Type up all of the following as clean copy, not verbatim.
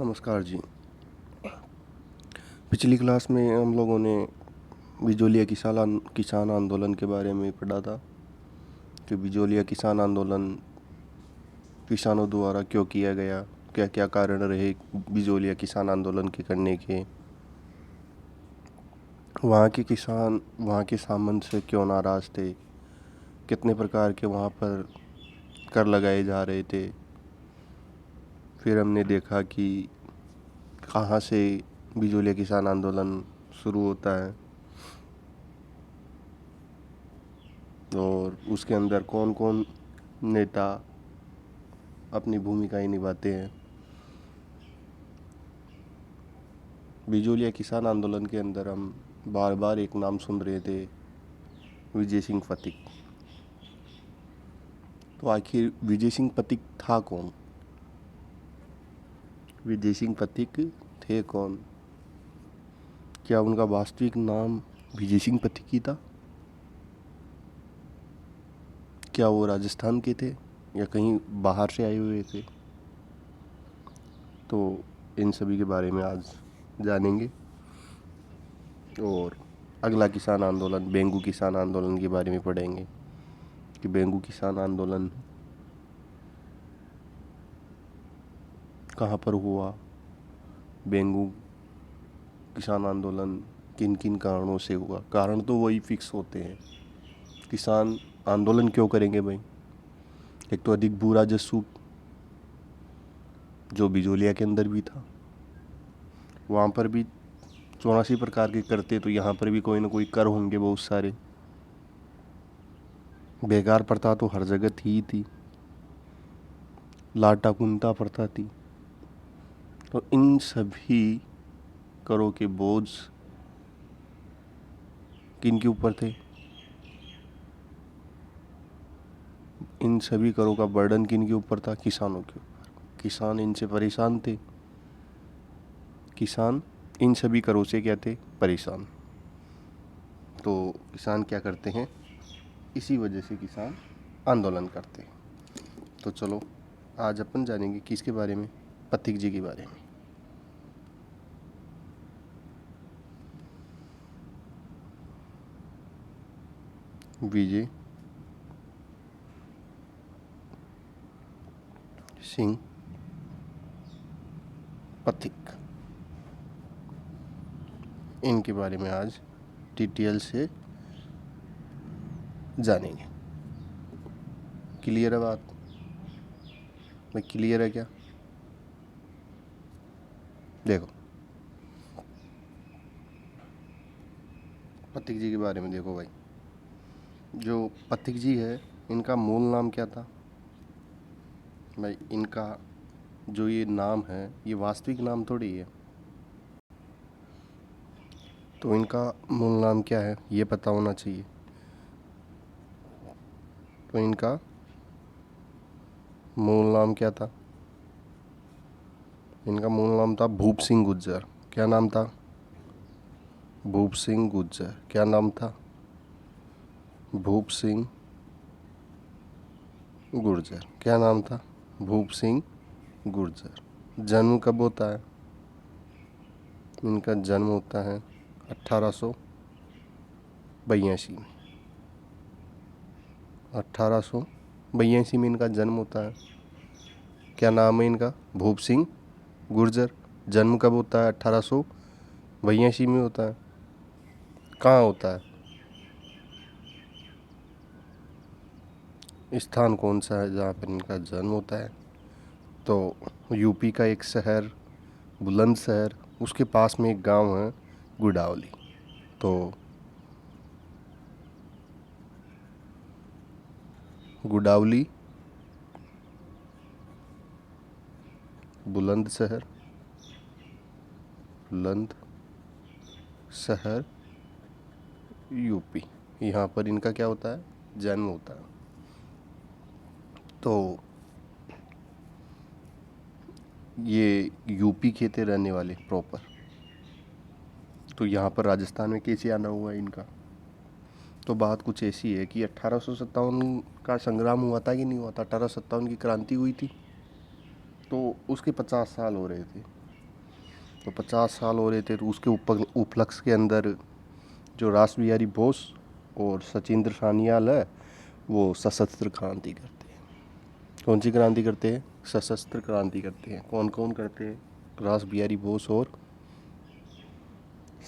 नमस्कार जी। पिछली क्लास में हम लोगों ने बिजोलिया किसान आंदोलन के बारे में पढ़ा था कि बिजोलिया किसान आंदोलन किसानों द्वारा क्यों किया गया, क्या क्या कारण रहे बिजोलिया किसान आंदोलन के करने के, वहाँ के किसान वहाँ के सामंत से क्यों नाराज़ थे, कितने प्रकार के वहाँ पर कर लगाए जा रहे थे। फिर हमने देखा कि कहाँ से बिजोलिया किसान आंदोलन शुरू होता है और उसके अंदर कौन कौन नेता अपनी भूमिकाएं निभाते हैं। बिजोलिया किसान आंदोलन के अंदर हम बार बार एक नाम सुन रहे थे, विजय सिंह पथिक। तो आखिर विजय सिंह पथिक था कौन? विजय सिंह पथिक थे कौन? क्या उनका वास्तविक नाम विजय सिंह पथिक ही था? क्या वो राजस्थान के थे या कहीं बाहर से आए हुए थे? तो इन सभी के बारे में आज जानेंगे। और अगला किसान आंदोलन बेंगू किसान आंदोलन के बारे में पढ़ेंगे कि बेंगू किसान आंदोलन कहाँ पर हुआ, बेंगू किसान आंदोलन किन किन कारणों से हुआ। कारण तो वही फिक्स होते हैं, किसान आंदोलन क्यों करेंगे भाई? एक तो अधिक भू राजस्व जो बिजोलिया के अंदर भी था, वहाँ पर भी 84 प्रकार के करते, तो यहाँ पर भी कोई ना कोई कर होंगे बहुत सारे। बेकार प्रथा तो हर जगह थी ही थी, लाटा कुंता प्रथा थी। तो इन सभी करों के बोझ किन के ऊपर थे? इन सभी करों का बर्डन किन के ऊपर था? किसानों के ऊपर। किसान इनसे परेशान थे, किसान इन सभी करों से क्या थे? परेशान। तो किसान क्या करते हैं? इसी वजह से किसान आंदोलन करते हैं। तो चलो आज अपन जानेंगे किसके बारे में? पथिक जी के बारे में। विजय सिंह पथिक, इनके बारे में आज डिटेल से जानेंगे। क्लियर है बात? भाई क्लियर है क्या? देखो, पथिक जी के बारे में देखो भाई, जो पथिक जी है इनका मूल नाम क्या था भाई? इनका जो ये नाम है ये वास्तविक नाम थोड़ी है। तो इनका मूल नाम क्या है ये पता होना चाहिए। तो इनका मूल नाम क्या था? इनका मूल नाम था भूप सिंह गुर्जर। क्या नाम था? भूप सिंह गुर्जर। क्या नाम था? भूप सिंह गुर्जर। क्या नाम था? भूप सिंह गुर्जर। जन्म कब होता है? इनका जन्म होता है 1882 में। 1882 में इनका जन्म होता है। क्या नाम है इनका? भूप सिंह गुर्जर। जन्म कब होता है? 1882 में होता है। कहाँ होता है? स्थान कौन सा है जहाँ पर इनका जन्म होता है? तो यूपी का एक शहर, बुलंदशहर, उसके पास में एक गांव है गुडावली। तो गुडावली, बुलंदशहर, बुलंदशहर यूपी, यहाँ पर इनका क्या होता है? जन्म होता है। तो ये यूपी के थे रहने वाले प्रॉपर। तो यहाँ पर राजस्थान में कैसे आना हुआ इनका? तो बात कुछ ऐसी है कि 1857 का संग्राम हुआ था कि नहीं हुआ था? 1857 की क्रांति हुई थी, तो उसके 50 साल हो रहे थे। तो 50 साल हो रहे थे, तो उसके उपलक्ष्य के अंदर जो रास बिहारी बोस और सचिंद्र सान्याल है वो सशस्त्र क्रांति करते हैं। कौन सी क्रांति करते हैं? सशस्त्र क्रांति करते हैं। कौन कौन करते हैं? रास बिहारी बोस और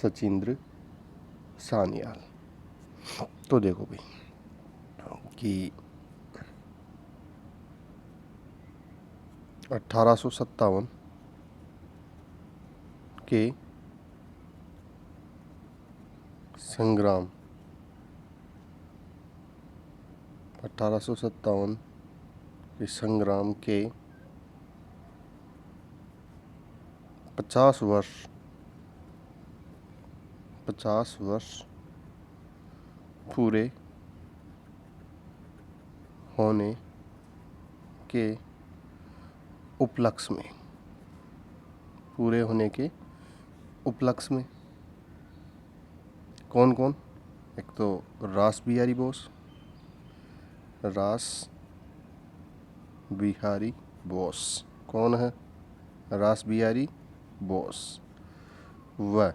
सचिंद्र सान्याल। तो देखो भाई कि 1857 के संग्राम 1857 के संग्राम के 50 वर्ष पूरे होने के उपलक्ष्य में, पूरे होने के उपलक्ष्य में कौन कौन? एक तो रास बिहारी बोस, रास बिहारी बोस कौन है? रास बिहारी बोस व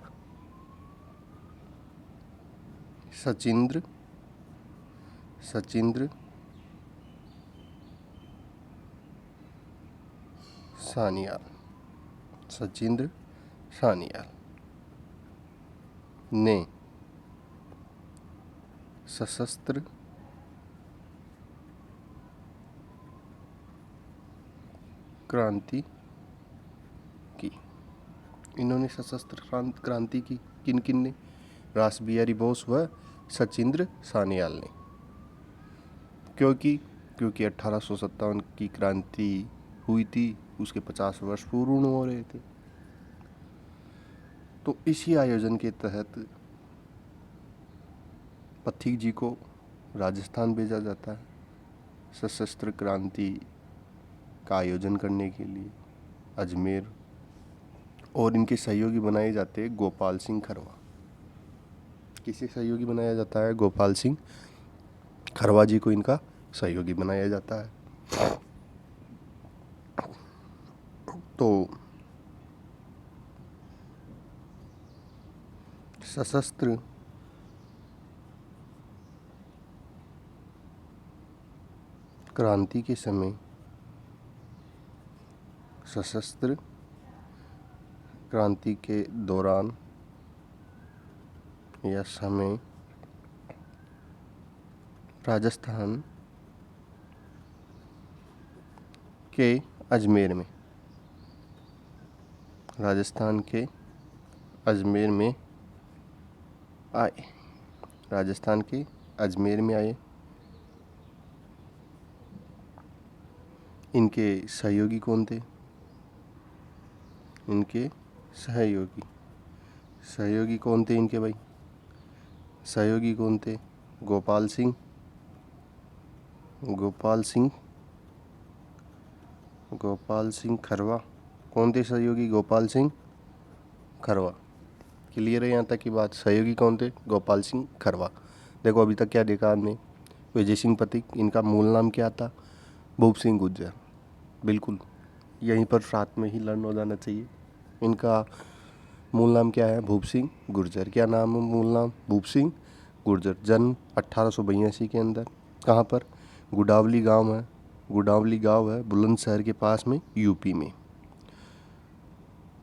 सचिंद्र सान्याल, सचिंद्र सान्याल ने सशस्त्र क्रांति की। इन्होंने सशस्त्र क्रांति की। किन किन ने? रास बिहारी बोस व सचिंद्र सान्याल ने। क्योंकि 1857 की क्रांति हुई थी, उसके 50 वर्ष पूर्ण हो रहे थे। तो इसी आयोजन के तहत पथिक जी को राजस्थान भेजा जाता है सशस्त्र क्रांति का आयोजन करने के लिए, अजमेर। और इनके सहयोगी बनाए जाते हैं गोपाल सिंह खरवा। किसे सहयोगी बनाया जाता है? गोपाल सिंह खरवा जी को इनका सहयोगी बनाया जाता है। तो सशस्त्र क्रांति के समय, सशस्त्र क्रांति के दौरान या समय राजस्थान के अजमेर में, राजस्थान के अजमेर में आए, राजस्थान के अजमेर में आए। इनके सहयोगी कौन थे? इनके सहयोगी कौन थे इनके भाई? सहयोगी कौन थे? गोपाल सिंह खरवा। कौन थे सहयोगी? गोपाल सिंह खरवा। क्लियर है यहाँ तक की बात? सहयोगी कौन थे? गोपाल सिंह खरवा। देखो अभी तक क्या देखा हमने? विजय सिंह पथिक, इनका मूल नाम क्या था? भूप सिंह गुर्जर। बिल्कुल यहीं पर साथ में ही लर्न हो जाना चाहिए। इनका मूल नाम क्या है? भूप सिंह गुर्जर। क्या नाम है? मूल नाम भूप सिंह गुर्जर। जन्म 1882 के अंदर। कहाँ पर? गुडावली गांव है बुलंदशहर के पास में, यूपी में।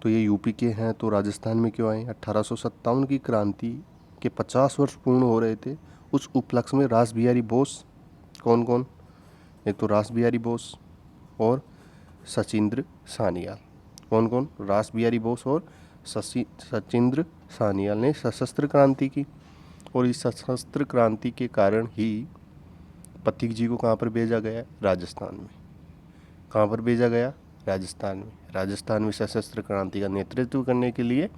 तो ये यूपी के हैं, तो राजस्थान में क्यों आए? 1857 की क्रांति के 50 वर्ष पूर्ण हो रहे थे, उस उपलक्ष्य में रास बिहारी बोस, कौन कौन? एक तो रास बिहारी बोस और सचिंद्र सान्याल। कौन कौन? रास बिहारी बोस और सचिंद्र सान्याल ने सशस्त्र क्रांति की। और इस सशस्त्र क्रांति के कारण ही पथिक जी को कहाँ पर भेजा गया? राजस्थान में। कहाँ पर भेजा गया? राजस्थान में। राजस्थान में सशस्त्र क्रांति का नेतृत्व करने के लिए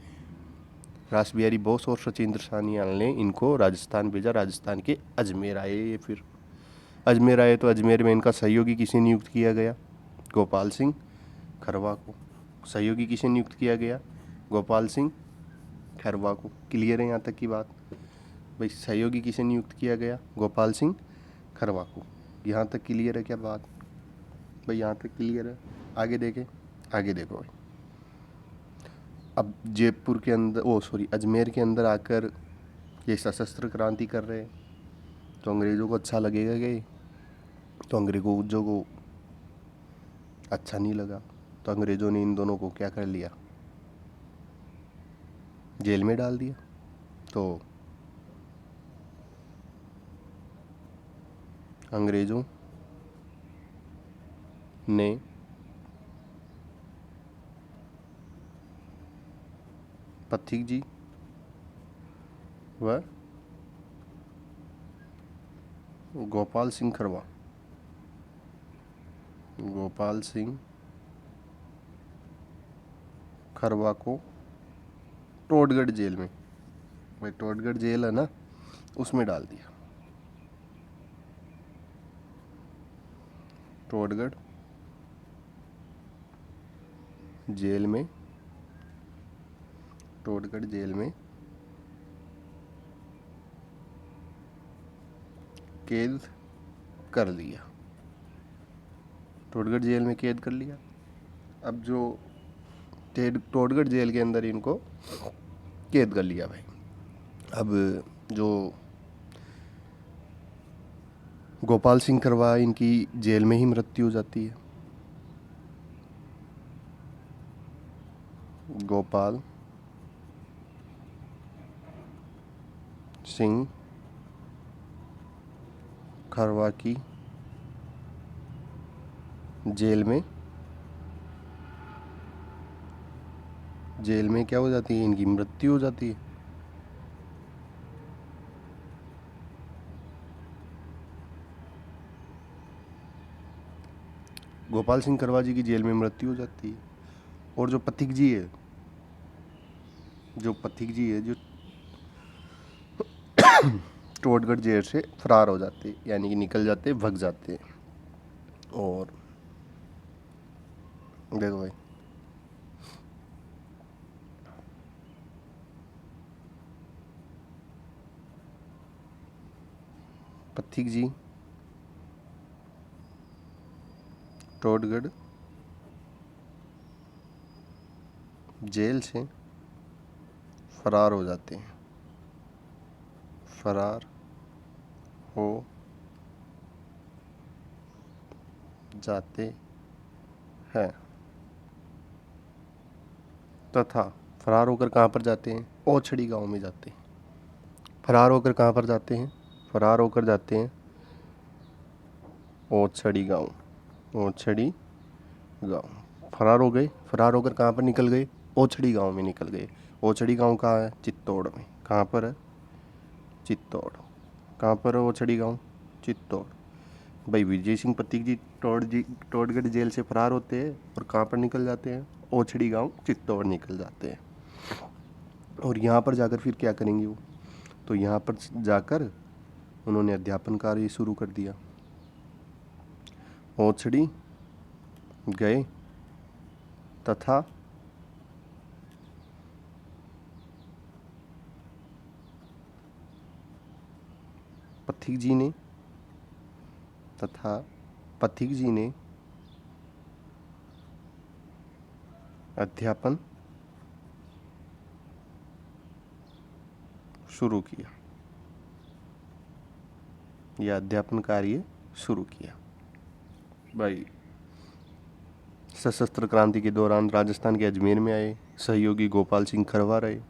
रास बिहारी बोस और सचिंद्र सान्याल ने इनको राजस्थान भेजा। राजस्थान के अजमेर आए। ये फिर अजमेर आए तो अजमेर में इनका सहयोगी किसे नियुक्त किया गया? गोपाल सिंह खरवा को। सहयोगी किसे नियुक्त किया गया? गोपाल सिंह खरवा को। क्लियर है यहाँ तक की बात? भाई सहयोगी किसे नियुक्त किया गया? गोपाल सिंह खरवा को। यहाँ तक क्लियर है क्या बात? भाई यहाँ तक क्लियर है? आगे देखें, आगे देखो भाई। अब जयपुर के अंदर, अजमेर के अंदर आकर ये सशस्त्र क्रांति कर रहे हैं, तो अंग्रेज़ों को अच्छा लगेगा कि? तो अंग्रेज़ों को अच्छा नहीं लगा, तो अंग्रेज़ों ने इन दोनों को क्या कर लिया? जेल में डाल दिया। तो अंग्रेज़ों ने पथिक जी व गोपाल सिंह खरवा को टोडगढ़ जेल में, भाई टोडगढ़ जेल है ना, उसमें डाल दिया। टोडगढ़ जेल में कैद कर लिया। टोडगढ़ जेल में कैद कर लिया। अब जो टोडगढ़ जेल के अंदर इनको कैद कर लिया भाई। अब जो गोपाल सिंह करवा, इनकी जेल में ही मृत्यु हो जाती है। गोपाल सिंह खरवा की जेल में क्या हो जाती है? इनकी मृत्यु हो जाती है। गोपाल सिंह करवा जी की जेल में मृत्यु हो जाती है। और जो पथिक जी है, जो टोडगढ़ जेल से फरार हो जाते, यानी कि निकल जाते, भग जाते। और देखो भाई, पथिक जी टोडगढ़ जेल से फरार हो जाते हैं। फरार हो जाते हैं तथा फरार होकर कहाँ पर जाते हैं? ओछड़ी गांव में जाते हैं। फरार होकर कहाँ पर जाते हैं? फरार होकर जाते हैं ओछड़ी गांव। फरार हो गए। फरार होकर कहाँ पर निकल गए? ओछड़ी गांव में निकल गए। ओछड़ी गांव कहाँ है? चित्तौड़ में। कहाँ पर है? चित्तौड़। कहाँ पर है ओछड़ी गांव? चित्तौड़। भाई विजय सिंह पथिक जी टोडगढ़ जेल से फरार होते हैं और कहाँ पर निकल जाते हैं? ओछड़ी गांव चित्तौड़ निकल जाते हैं। और यहाँ पर जाकर फिर क्या करेंगे वो? तो यहाँ पर जाकर उन्होंने अध्यापन कार्य शुरू कर दिया। ओछड़ी गए तथा पथिक जी ने अध्यापन शुरू किया, या अध्यापन कार्य शुरू किया। भाई सशस्त्र क्रांति के दौरान राजस्थान के अजमेर में आए, सहयोगी गोपाल सिंह खरवा रहे।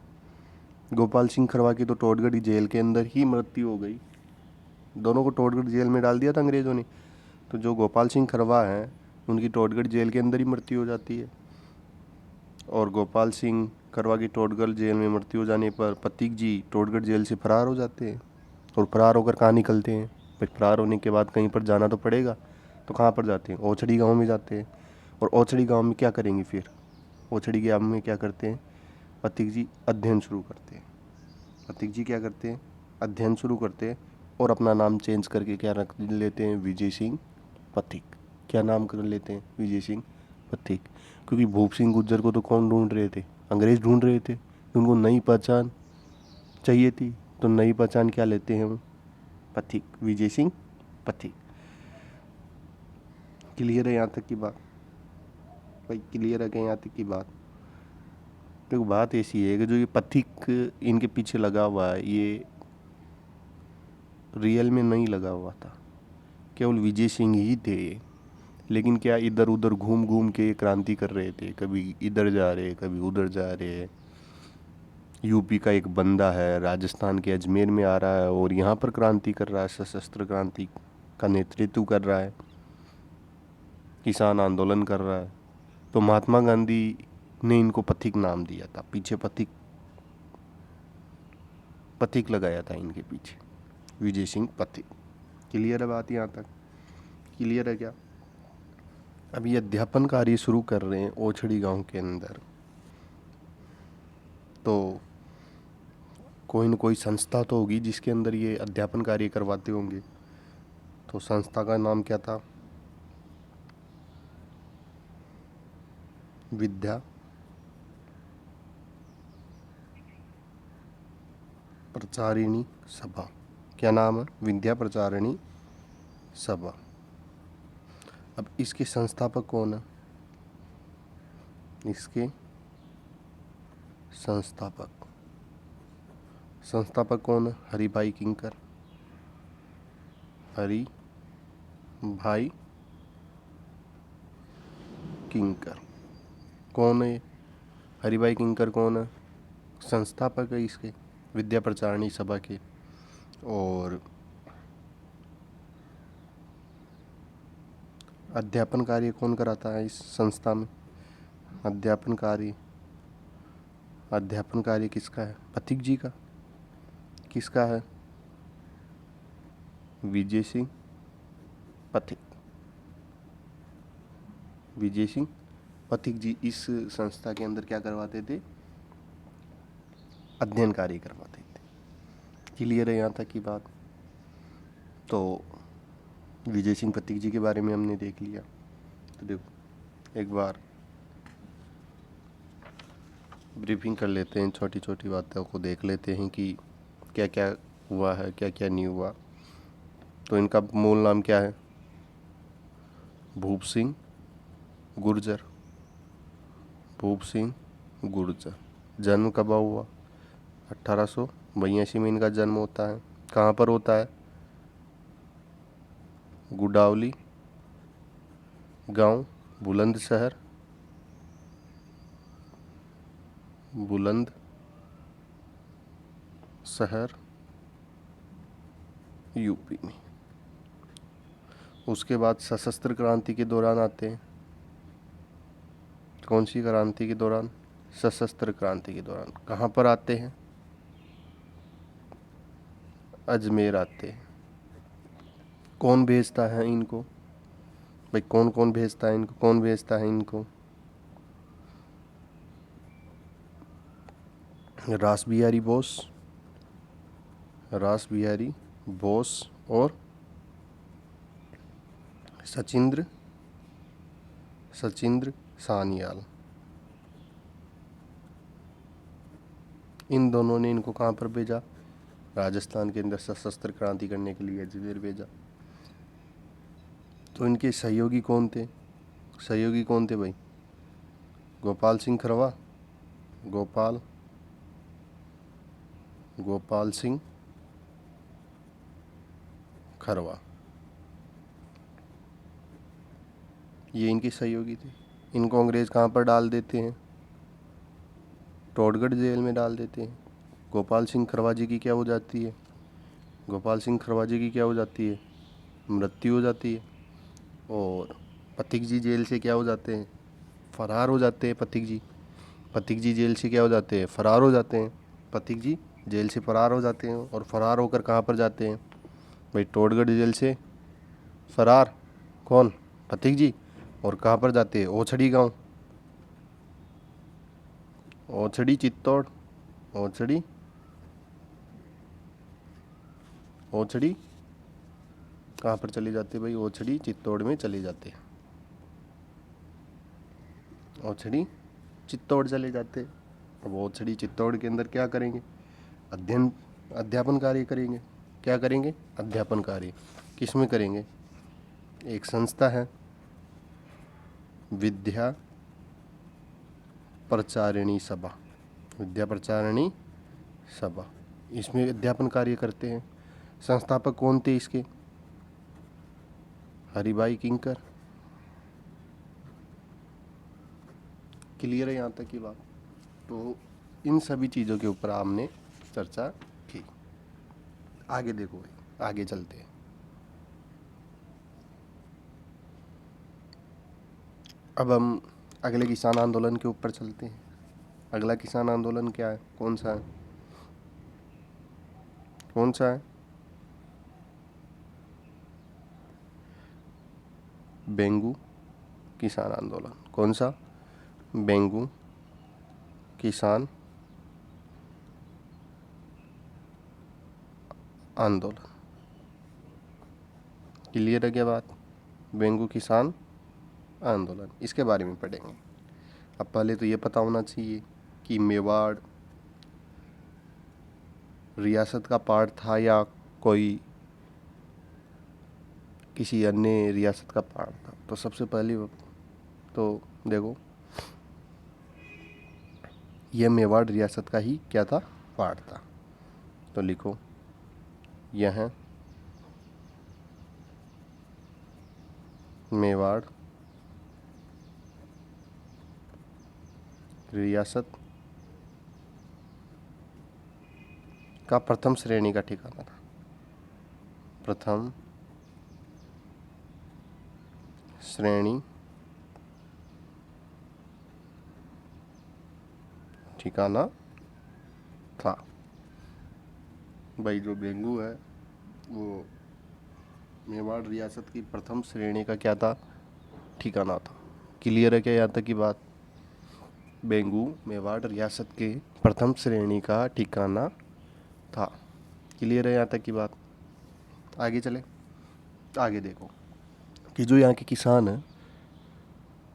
गोपाल सिंह खरवा की तो टोडगढ़ जेल के अंदर ही मृत्यु हो गई। दोनों को टोडगढ़ जेल में डाल दिया था अंग्रेज़ों ने, तो जो गोपाल सिंह खरवा हैं उनकी टोडगढ़ जेल के अंदर ही मृत्यु हो जाती है। और गोपाल सिंह खरवा की टोडगढ़ जेल में मृत्यु हो जाने पर पथिक जी टोडगढ़ जेल से फरार हो जाते हैं। और फरार होकर कहाँ निकलते हैं? फिर फरार होने के बाद कहीं पर जाना तो पड़ेगा, तो कहाँ पर जाते हैं? ओछड़ी गांव में जाते हैं। और ओछड़ी गांव में क्या करेंगे फिर? ओछड़ी गांव में क्या करते हैं? पथिक जी अध्ययन शुरू करते हैं। पथिक जी क्या करते हैं? अध्ययन शुरू करते हैं। और अपना नाम चेंज करके क्या रख लेते हैं? विजय सिंह पथिक। क्या नाम कर लेते हैं? विजय सिंह पथिक। क्योंकि भूप सिंह गुज्जर को तो कौन ढूंढ रहे थे? अंग्रेज ढूंढ रहे थे। उनको नई पहचान चाहिए थी, तो नई पहचान क्या लेते हैं वो? पथिक, विजय सिंह पथिक। क्लियर है यहाँ तक की बात? भाई क्लियर है क्या यहाँ तक की बात? देखो बात ऐसी है कि जो ये पथिक इनके पीछे लगा हुआ है, ये रियल में नहीं लगा हुआ था, केवल विजय सिंह ही थे। लेकिन क्या इधर उधर घूम घूम के ये क्रांति कर रहे थे, कभी इधर जा रहे कभी उधर जा रहे। यूपी का एक बंदा है, राजस्थान के अजमेर में आ रहा है और यहाँ पर क्रांति कर रहा है, सशस्त्र क्रांति का नेतृत्व कर रहा है, किसान आंदोलन कर रहा है। तो महात्मा गांधी ने इनको पथिक नाम दिया था, पीछे पथिक पथिक लगाया था इनके पीछे, विजय सिंह पथिक। क्लियर है बात यहाँ तक? क्लियर है क्या? अभी अध्यापन कार्य शुरू कर रहे हैं ओछड़ी गांव के अंदर, तो कोई न कोई संस्था तो होगी जिसके अंदर ये अध्यापन कार्य करवाते होंगे। तो संस्था का नाम क्या था? विद्या प्रचारिणी सभा। क्या नाम है? विद्या प्रचारिणी सभा। अब इसके संस्थापक कौन है? इसके संस्थापक संस्थापक कौन है? हरिभाई किंकर। हरि भाई किंकर कौन है? हरिभाई किंकर कौन है? संस्थापक है इसके, विद्या प्रचारिणी सभा के। और अध्यापन कार्य कौन कराता है इस संस्था में? अध्यापन कार्य किसका है? पथिक जी का। किसका है? विजय सिंह पथिक। विजय सिंह पथिक जी इस संस्था के अंदर क्या करवाते थे? अध्ययन कार्य करवाते थे। क्लियर है यहाँ तक की बात? तो विजय सिंह पथिक जी के बारे में हमने देख लिया। तो देखो एक बार ब्रीफिंग कर लेते हैं, छोटी छोटी बातों को देख लेते हैं कि क्या क्या हुआ है, क्या क्या नहीं हुआ। तो इनका मूल नाम क्या है? भूप सिंह गुर्जर। भूप सिंह गुर्जर। जन्म कब हुआ? 1882 में इनका जन्म होता है। कहाँ पर होता है? गुडावली गांव, बुलंदशहर, बुलंदशहर यूपी में। उसके बाद सशस्त्र क्रांति के दौरान आते हैं। कौन सी क्रांति के दौरान? सशस्त्र क्रांति के दौरान। कहाँ पर आते हैं? अजमेर आते हैं। कौन भेजता है इनको? भाई कौन कौन भेजता है इनको? कौन भेजता है इनको? रास बिहारी बोस, रास बिहारी बोस और सचिंद्र सान्याल। इन दोनों ने इनको कहाँ पर भेजा? राजस्थान के अंदर सशस्त्र क्रांति करने के लिए अजमेर भेजा। तो इनके सहयोगी कौन थे? सहयोगी कौन थे भाई? गोपाल सिंह खरवा, गोपाल सिंह खरवा, ये इनके सहयोगी थे। इनको अंग्रेज कहाँ पर डाल देते हैं? टोडगढ़ जेल में डाल देते हैं। गोपाल सिंह खरवा जी की क्या हो जाती है? गोपाल सिंह खरवा जी की क्या हो जाती है? मृत्यु हो जाती है। और पथिक जी जेल से क्या हो जाते हैं? फरार हो जाते हैं पथिक जी जेल से क्या हो जाते हैं? फरार हो जाते हैं। पथिक जी जेल से फरार हो जाते हैं। और फरार होकर कहाँ पर जाते हैं भाई? टोडगढ़ जेल से फरार कौन? पथिक जी। और कहाँ पर जाते हैं? ओछड़ी गांव, ओछड़ी चित्तौड़, ओछड़ी कहाँ पर चले जाते हैं भाई? ओछड़ी चित्तौड़ में चले जाते हैं। ओछड़ी चित्तौड़ चले जाते। अब ओछड़ी चित्तौड़ के अंदर क्या करेंगे? अध्यापन कार्य करेंगे। क्या करेंगे? अध्यापन कार्य। किस में करेंगे? एक संस्था है विद्या प्रचारिणी सभा, विद्या प्रचारिणी सभा, इसमें अध्यापन कार्य करते हैं। संस्थापक कौन थे इसके? हरिभाई किंकर। क्लियर है यहाँ तक की बात? तो इन सभी चीज़ों के ऊपर हमने चर्चा की। आगे देखो भाई, आगे चलते हैं। अब हम अगले किसान आंदोलन के ऊपर चलते हैं। अगला किसान आंदोलन क्या है? कौन सा है? कौन सा है? बेंगू किसान आंदोलन। कौन सा? बेंगू किसान आंदोलन। क्लियर है क्या बात? बेंगू किसान आंदोलन, इसके बारे में पढ़ेंगे। अब पहले तो ये पता होना चाहिए कि मेवाड़ रियासत का पार्ट था या कोई किसी अन्य रियासत का पार्ट था। तो सबसे पहले तो देखो, यह मेवाड़ रियासत का ही क्या था? पार्ट था। तो लिखो, यह मेवाड़ रियासत का प्रथम श्रेणी का ठिकाना था। प्रथम श्रेणी ठिकाना था। भाई जो बेंगू है वो मेवाड़ रियासत की प्रथम श्रेणी का क्या था? ठिकाना था। क्लियर है क्या यहाँ तक की बात? बेंगू मेवाड़ रियासत के प्रथम श्रेणी का ठिकाना था। क्लियर है यहाँ तक की बात? आगे चले। आगे देखो कि जो यहाँ के किसान हैं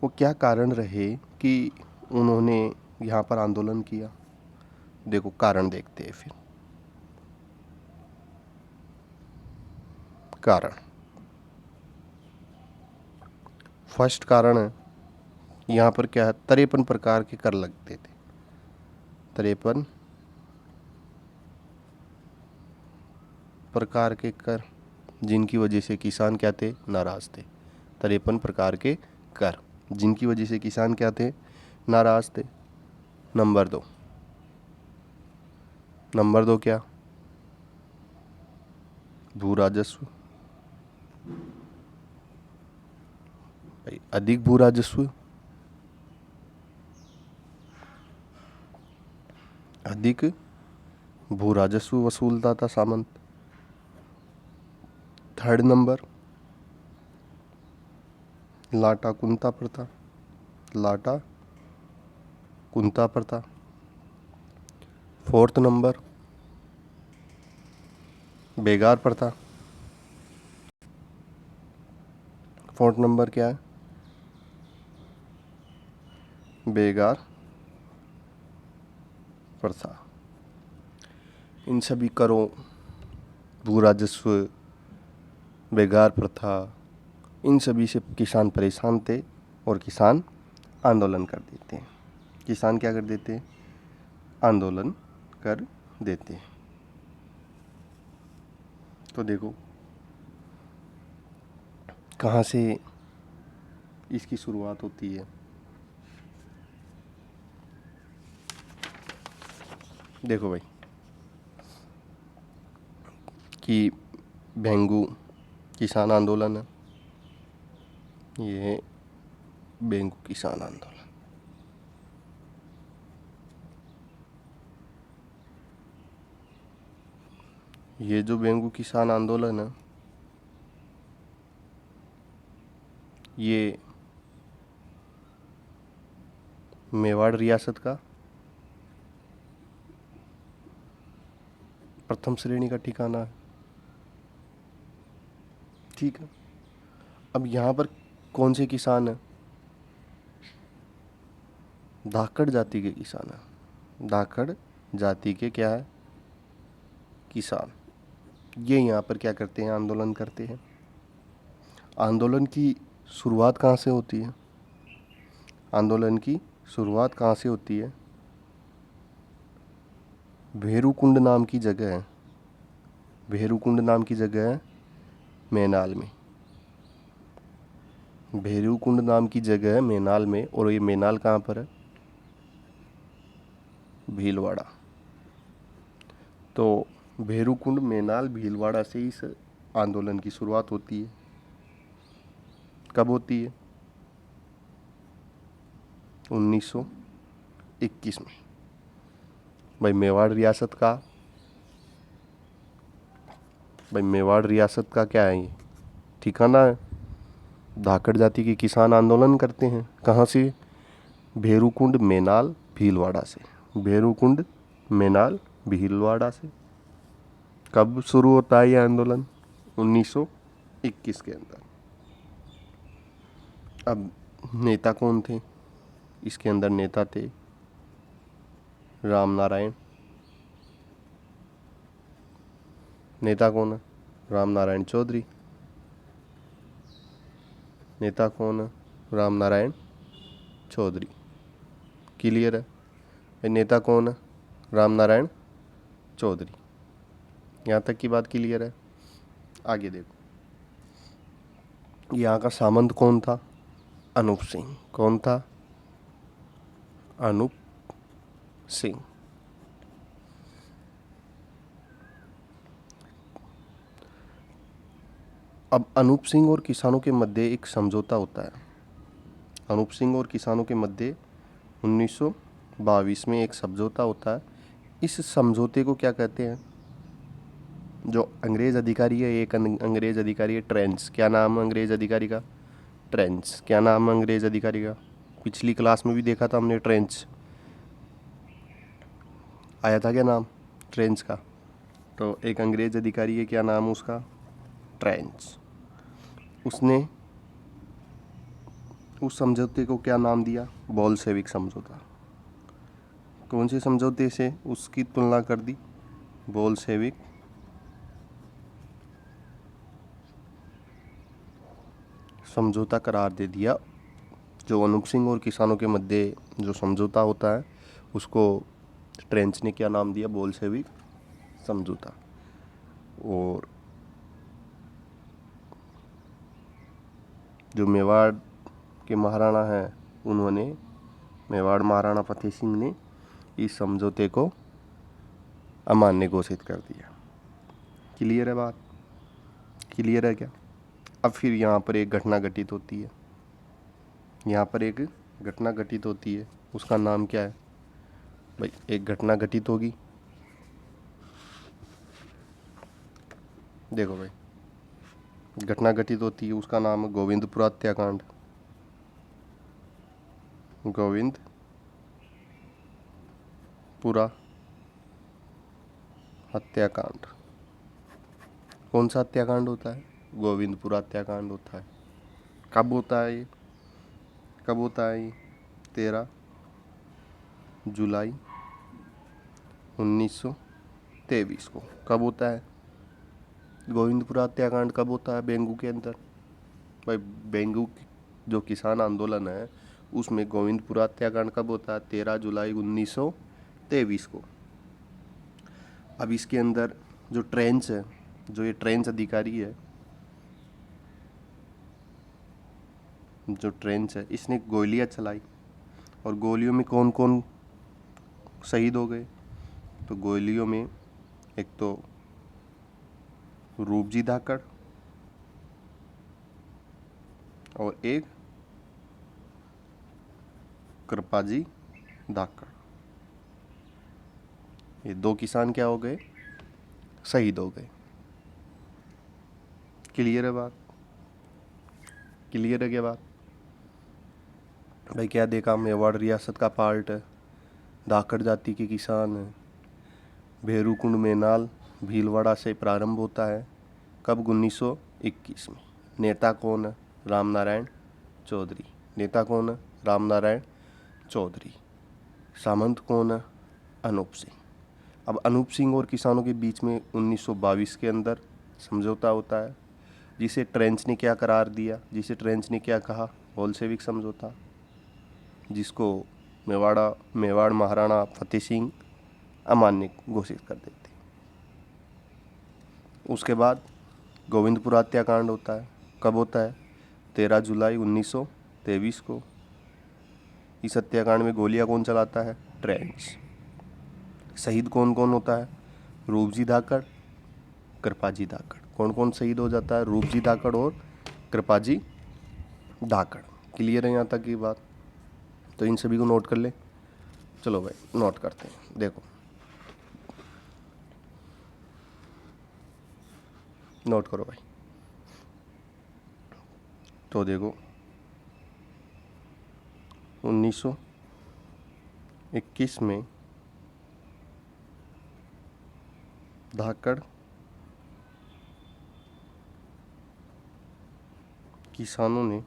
वो क्या कारण रहे कि उन्होंने यहाँ पर आंदोलन किया। देखो कारण देखते हैं फिर। कारण, फर्स्ट कारण है यहाँ पर क्या है? 53 प्रकार के कर लगते थे। 53 प्रकार के कर, जिनकी वजह से किसान क्या थे? नाराज थे। 53 प्रकार के कर, जिनकी वजह से किसान क्या थे? नाराज थे। नंबर दो, नंबर दो क्या? भू राजस्व। भाई अधिक भू राजस्व, अधिक भू राजस्व वसूलता था सामंत। थर्ड नंबर, लाटा कुंता प्रथा। लाटा कुंता प्रथा। फोर्थ नंबर, बेगार प्रथा। फोर्थ नंबर क्या है? बेगार प्रथा। इन सभी करों, भू राजस्व, बेगार प्रथा, इन सभी से किसान परेशान थे और किसान आंदोलन कर देते हैं। किसान क्या कर देते हैं? आंदोलन कर देते हैं। तो देखो कहाँ से इसकी शुरुआत होती है। देखो भाई कि बेंगू किसान आंदोलन है, ये बेंगू किसान आंदोलन। ये जो बेंगू किसान आंदोलन है ये मेवाड़ रियासत का प्रथम श्रेणी का ठिकाना है। ठीक है। अब यहाँ पर कौन से किसान हैं? धाकड़ जाति के किसान हैं। धाकड़ जाति के क्या है? किसान। ये यहाँ पर क्या करते हैं? आंदोलन करते हैं। आंदोलन की शुरुआत कहाँ से होती है? आंदोलन की शुरुआत कहाँ से होती है? भेरूकुंड नाम की जगह है, भेरूकुंड नाम की जगह है मैनाल में। भेरूकुंड नाम की जगह है मैनाल में, और ये मैनाल कहाँ पर है? भीलवाड़ा। तो भेरूकुंड, मैनाल, भीलवाड़ा से इस आंदोलन की शुरुआत होती है। कब होती है? 1921 में। भाई मेवाड़ रियासत का, भाई मेवाड़ रियासत का क्या है ये? ठिकाना है। धाकड़ जाति के किसान आंदोलन करते हैं। कहाँ से? भेरूकुंड, मैनाल, भीलवाड़ा से। भेरूकुंड, मैनाल, भीलवाड़ा से। कब शुरू होता है ये आंदोलन? 1921 के अंदर। अब नेता कौन थे? इसके अंदर नेता थे राम नारायण। नेता कौन है? राम नारायण चौधरी। नेता कौन है? राम नारायण चौधरी। क्लियर है? नेता कौन है? राम नारायण चौधरी। यहाँ तक की बात क्लियर है? आगे देखो, यहाँ का सामंत कौन था? अनूप सिंह। कौन था? अनूप सिंह। अब अनूप सिंह और किसानों के मध्य एक समझौता होता है। अनूप सिंह और किसानों के मध्य 1922 में एक समझौता होता है। इस समझौते को क्या कहते हैं? जो अंग्रेज़ अधिकारी है, एक अंग्रेज़ अधिकारी है ट्रेंच। क्या नाम है अंग्रेज़ अधिकारी का? ट्रेंच। क्या नाम है अंग्रेज़ अधिकारी का? पिछली क्लास में भी देखा था हमने, ट्रेंच आया था। क्या नाम ट्रेंच का? तो एक अंग्रेज़ अधिकारी है, क्या नाम उसका? ट्रेंच। उसने उस समझौते को क्या नाम दिया? बोल्शेविक समझौता। कौन से समझौते से उसकी तुलना कर दी? बोल्शेविक समझौता करार दे दिया। जो अनूप सिंह और किसानों के मध्य जो समझौता होता है उसको ट्रेंच ने क्या नाम दिया? बोल्शेविक समझौता। और जो मेवाड़ के महाराणा हैं, उन्होंने, मेवाड़ महाराणा फतेह सिंह ने इस समझौते को अमान्य घोषित कर दिया। क्लियर है बात? क्लियर है क्या? अब फिर यहाँ पर एक घटना घटित होती है। यहाँ पर एक घटना घटित होती है, उसका नाम क्या है? भाई एक घटना घटित होगी, देखो भाई, घटना घटित होती है, उसका नाम है गोविंदपुरा हत्याकांड। गोविंदपुरा हत्याकांड। कौन सा हत्याकांड होता है? गोविंदपुरा हत्याकांड होता है। कब होता है ये? कब होता है ये? 13 जुलाई 1923 को। कब होता है गोविंदपुरा हत्याकांड? कब होता है बेंगू के अंदर? भाई बेंगू जो किसान आंदोलन है उसमें गोविंदपुरा हत्याकांड कब होता है? 13 जुलाई 1923 को। अब इसके अंदर जो ट्रेंच है, जो ये ट्रेंच अधिकारी है, जो ट्रेंच है, इसने गोलियां चलाई। और गोलियों में कौन कौन शहीद हो गए? तो गोलियों में एक तो रूपजी धाकड़ और एक कृपाजी धाकड़। ये दो किसान क्या हो गए? शहीद हो गए। क्लियर है बात? क्लियर है क्या बात? भाई क्या देखा? मेवाड़ रियासत का पार्ट है, धाकड़ जाति के किसान है। भेरूकुंड, मैनाल, भीलवाड़ा से प्रारंभ होता है। कब? 1921 में। नेता कौन है? राम नारायण चौधरी। नेता कौन है? राम नारायण चौधरी। सामंत कौन है? अनूप सिंह। अब अनूप सिंह और किसानों के बीच में 1922 के अंदर समझौता होता है, जिसे ट्रेंच ने क्या करार दिया? जिसे ट्रेंच ने क्या कहा? बोल्शेविक समझौता। जिसको मेवाड़ महाराणा फतेह सिंह अमान्य घोषित कर देती। उसके बाद गोविंदपुर हत्याकांड होता है। कब होता है? 13 जुलाई 1923 को। इस हत्याकांड में गोलियां कौन चलाता है? ट्रेंच। शहीद कौन कौन होता है? रूपजी धाकड़, कृपाजी धाकड़। कौन कौन शहीद हो जाता है? रूपजी धाकड़ और कृपाजी धाकड़। क्लियर है यहाँ तक की बात? तो इन सभी को नोट कर ले। चलो भाई नोट करते हैं। देखो नोट करो भाई। तो देखो 1921 में धाकड़ किसानों ने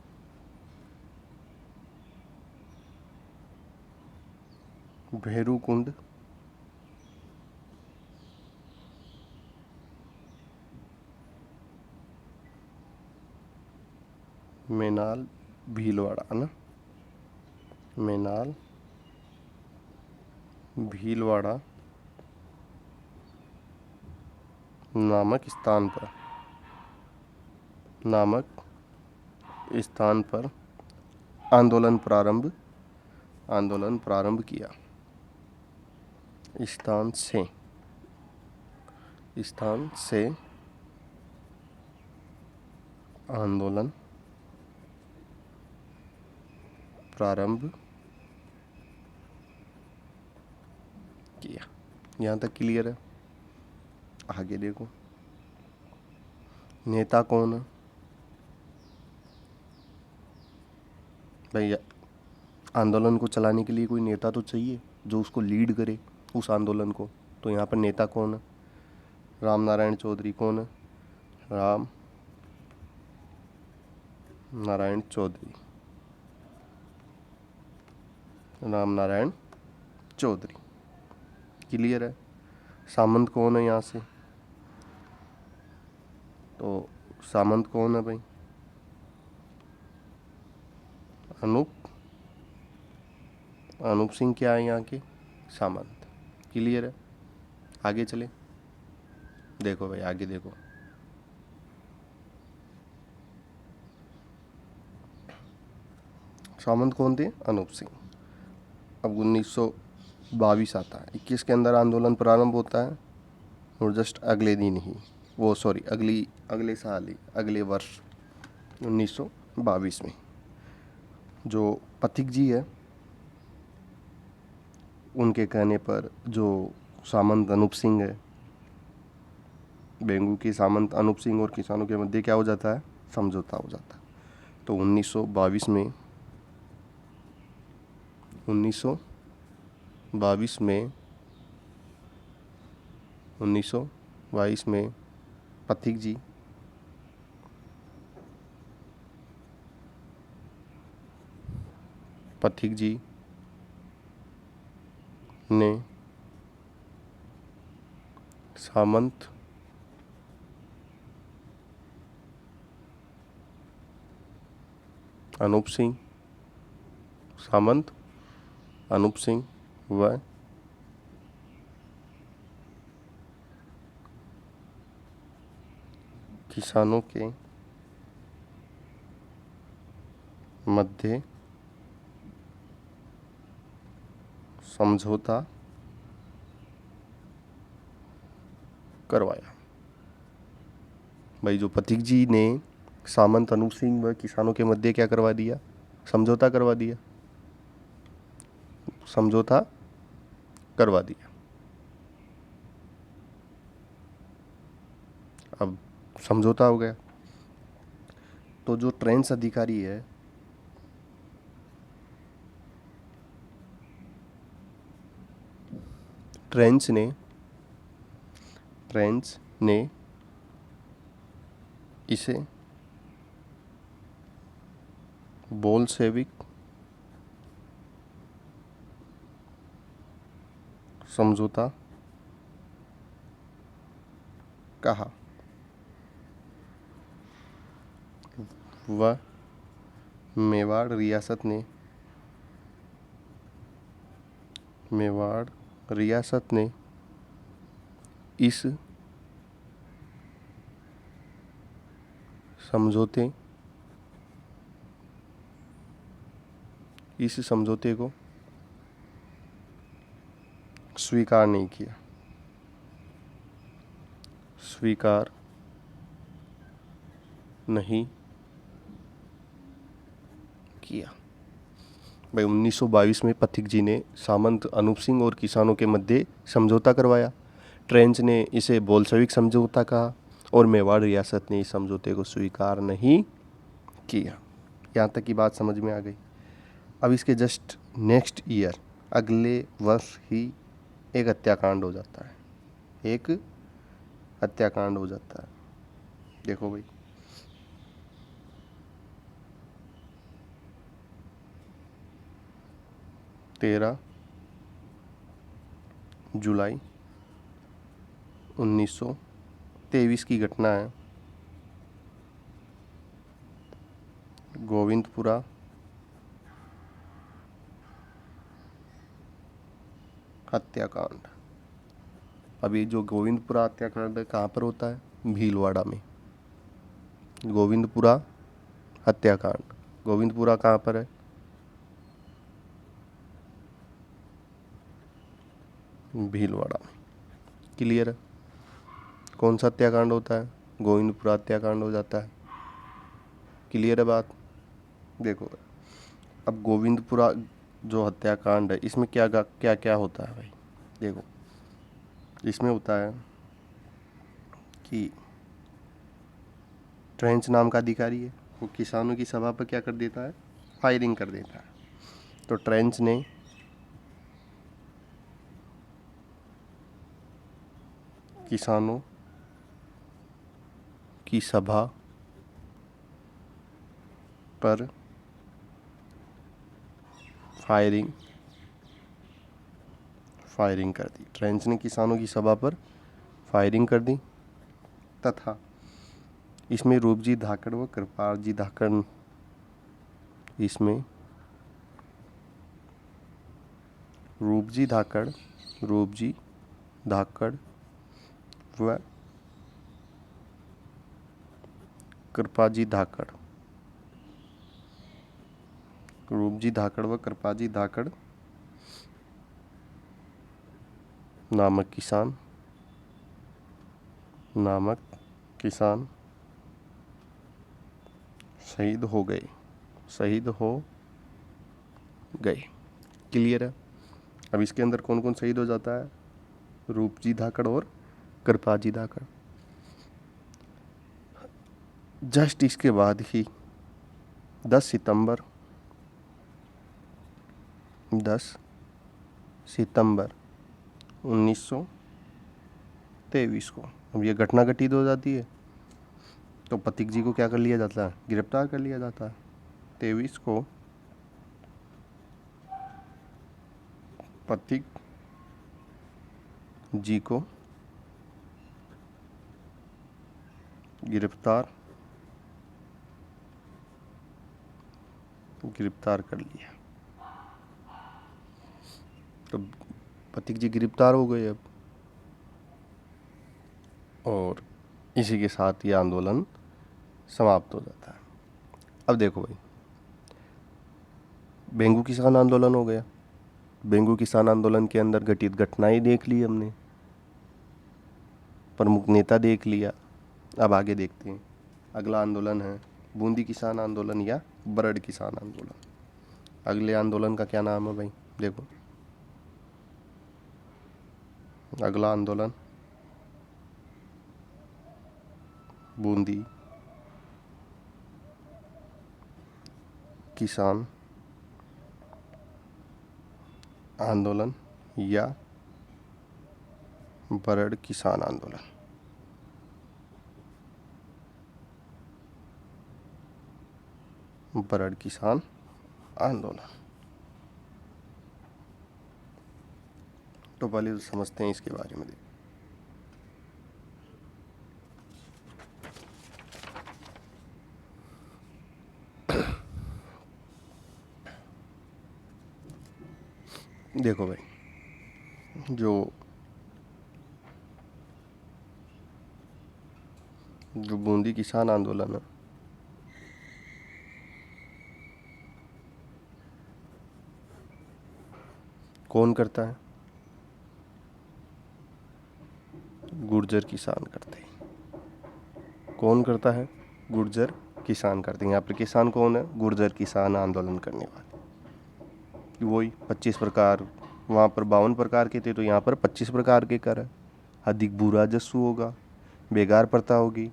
भैरूकुंड मेनाल भीलवाड़ा है ना, मेनाल भीलवाड़ा नामक स्थान पर आंदोलन प्रारंभ किया। स्थान से आंदोलन प्रारंभ किया। यहाँ तक क्लियर है? आगे देखो, नेता कौन है भाई? आंदोलन को चलाने के लिए कोई नेता तो चाहिए जो उसको लीड करे उस आंदोलन को। तो यहाँ पर नेता कौन है? राम नारायण चौधरी। कौन है? राम नारायण चौधरी। क्लियर है? सामंत कौन है यहाँ से? तो सामंत कौन है भाई? अनूप सिंह क्या है यहाँ के? सामंत। क्लियर है? आगे चले। देखो भाई आगे देखो, सामंत कौन थे? अनूप सिंह। अब 1922 आता है। 21 के अंदर आंदोलन प्रारंभ होता है और जस्ट अगले दिन ही अगले साल ही, अगले वर्ष 1922 में जो पथिक जी है उनके कहने पर जो सामंत अनूप सिंह है, बेंगू के सामंत अनूप सिंह और किसानों के मध्य क्या हो जाता है? समझौता हो जाता है। तो 1922 में पथिक जी ने सामंत अनूप सिंह व किसानों के मध्य समझौता करवाया। भाई जो पथिक जी ने सामंत अनूप सिंह व किसानों के मध्य क्या करवा दिया? समझौता करवा दिया। अब समझौता हो गया तो जो ट्रेंच अधिकारी है ट्रेंच ने इसे बोल्शेविक समझौता कहा व मेवाड़ रियासत ने इस समझौते को स्वीकार नहीं किया, स्वीकार नहीं किया। भाई 1922 में पथिक जी ने सामंत अनूप सिंह और किसानों के मध्य समझौता करवाया। ट्रेंच ने इसे बोल्शेविक समझौता कहा और मेवाड़ रियासत ने इस समझौते को स्वीकार नहीं किया। यहाँ तक की बात समझ में आ गई। अब इसके जस्ट नेक्स्ट ईयर, अगले वर्ष ही एक हत्याकांड हो जाता है, एक हत्याकांड हो जाता है। देखो भाई, 13 जुलाई 1923 की घटना है। गोविंदपुरा हत्याकांड। अभी जो गोविंदपुरा हत्याकांड कहाँ पर होता है? भीलवाड़ा में। गोविंदपुरा हत्याकांड, गोविंदपुरा कहाँ पर है? भीलवाड़ा में। क्लियर है? कौन सा हत्याकांड होता है? गोविंदपुरा हत्याकांड हो जाता है। क्लियर है बात? देखो, अब गोविंदपुरा जो हत्याकांड है, इसमें क्या क्या क्या होता है भाई? देखो, इसमें होता है कि ट्रेंच नाम का अधिकारी है, वो किसानों की सभा पर क्या कर देता है? फायरिंग कर देता है। तो ट्रेंच ने किसानों की सभा पर फायरिंग कर दी। ट्रेंच ने किसानों की सभा पर फायरिंग कर दी तथा इसमें रूपजी धाकड़ व कृपालजी धाकड़ रूपजी धाकड़ व कृपाजी धाकड़, रूपजी धाकड़ व कृपाजी धाकड़ नामक किसान शहीद हो गए। क्लियर है? अब इसके अंदर कौन कौन शहीद हो जाता है? रूपजी धाकड़ और कृपाजी धाकड़। जस्ट इसके बाद ही 10 सितंबर 1923 को, अब ये घटना घटित हो जाती है तो पथिक जी को क्या कर लिया जाता है? गिरफ्तार कर लिया जाता है। 23 को पथिक जी को गिरफ्तार कर लिया। तो पथिक जी गिरफ्तार हो गए अब, और इसी के साथ ये आंदोलन समाप्त हो जाता है। अब देखो भाई, बेंगू किसान आंदोलन हो गया। बेंगू किसान आंदोलन के अंदर घटित घटनाएं देख ली हमने, प्रमुख नेता देख लिया। अब आगे देखते हैं। अगला आंदोलन है बूंदी किसान आंदोलन या बरड़ किसान आंदोलन। अगले आंदोलन का क्या नाम है भाई? देखो, अगला आंदोलन बूंदी किसान आंदोलन या बरड़ किसान आंदोलन। बरड़ किसान आंदोलन। तो पहले तो समझते हैं इसके बारे में। देखो भाई, जो जो बूंदी किसान आंदोलन है, कौन करता है? गुर्जर किसान करते हैं। कौन करता है? गुर्जर किसान करते हैं। यहाँ पर किसान कौन है? गुर्जर किसान आंदोलन करने वाले। वही 25 प्रकार, वहाँ पर 52 प्रकार के थे तो यहाँ पर 25 प्रकार के कर है। अधिक भू राजस्व होगा, बेगार प्रथा होगी,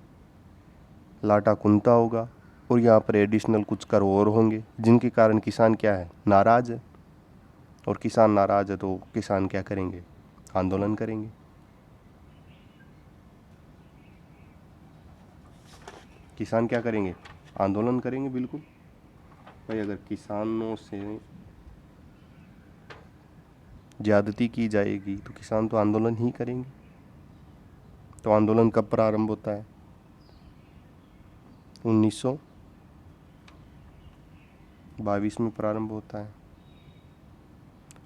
लाटा कुंता होगा, और यहाँ पर एडिशनल कुछ कर और होंगे, जिनके कारण किसान क्या है? नाराज है। और किसान नाराज है तो किसान क्या करेंगे? आंदोलन करेंगे। किसान क्या करेंगे? आंदोलन करेंगे। बिल्कुल भाई, अगर किसानों से ज्यादती की जाएगी तो किसान तो आंदोलन ही करेंगे। तो आंदोलन कब प्रारंभ होता है? 1922 में प्रारंभ होता है।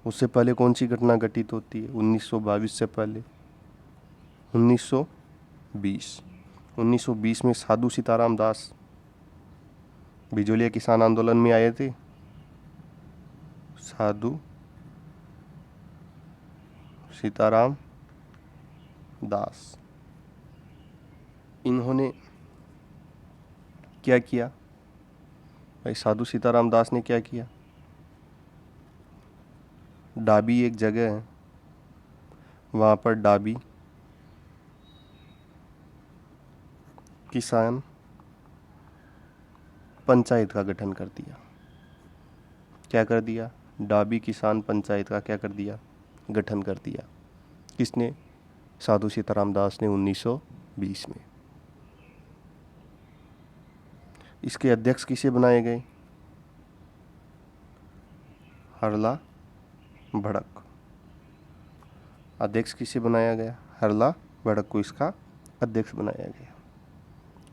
उससे पहले कौन सी घटना घटित होती है? 1922 से पहले 1920 में साधु सीताराम दास बिजोलिया किसान आंदोलन में आए थे। साधु सीताराम दास, इन्होंने क्या किया भाई? साधु सीताराम दास ने क्या किया? डाबी एक जगह है, वहाँ पर डाबी किसान पंचायत का गठन कर दिया। क्या कर दिया? डाबी किसान पंचायत का क्या कर दिया? गठन कर दिया। किसने? साधु सीताराम दास ने 1920 में। इसके अध्यक्ष किसे बनाए गए? हरला भड़क। अध्यक्ष किसे बनाया गया? हरला भड़क को इसका अध्यक्ष बनाया गया।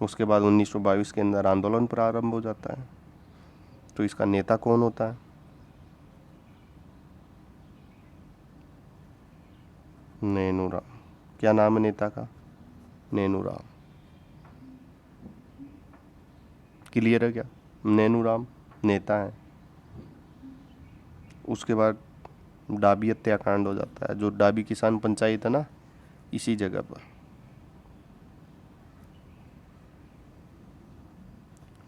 उसके बाद 1922 के अंदर आंदोलन प्रारंभ हो जाता है। तो इसका नेता कौन होता है? नैनूराम। क्या नाम है नेता का? नैनूराम। क्लियर है क्या? नैनूराम नेता है। उसके बाद डाबी हत्याकांड हो जाता है। जो डाबी किसान पंचायत है ना, इसी जगह पर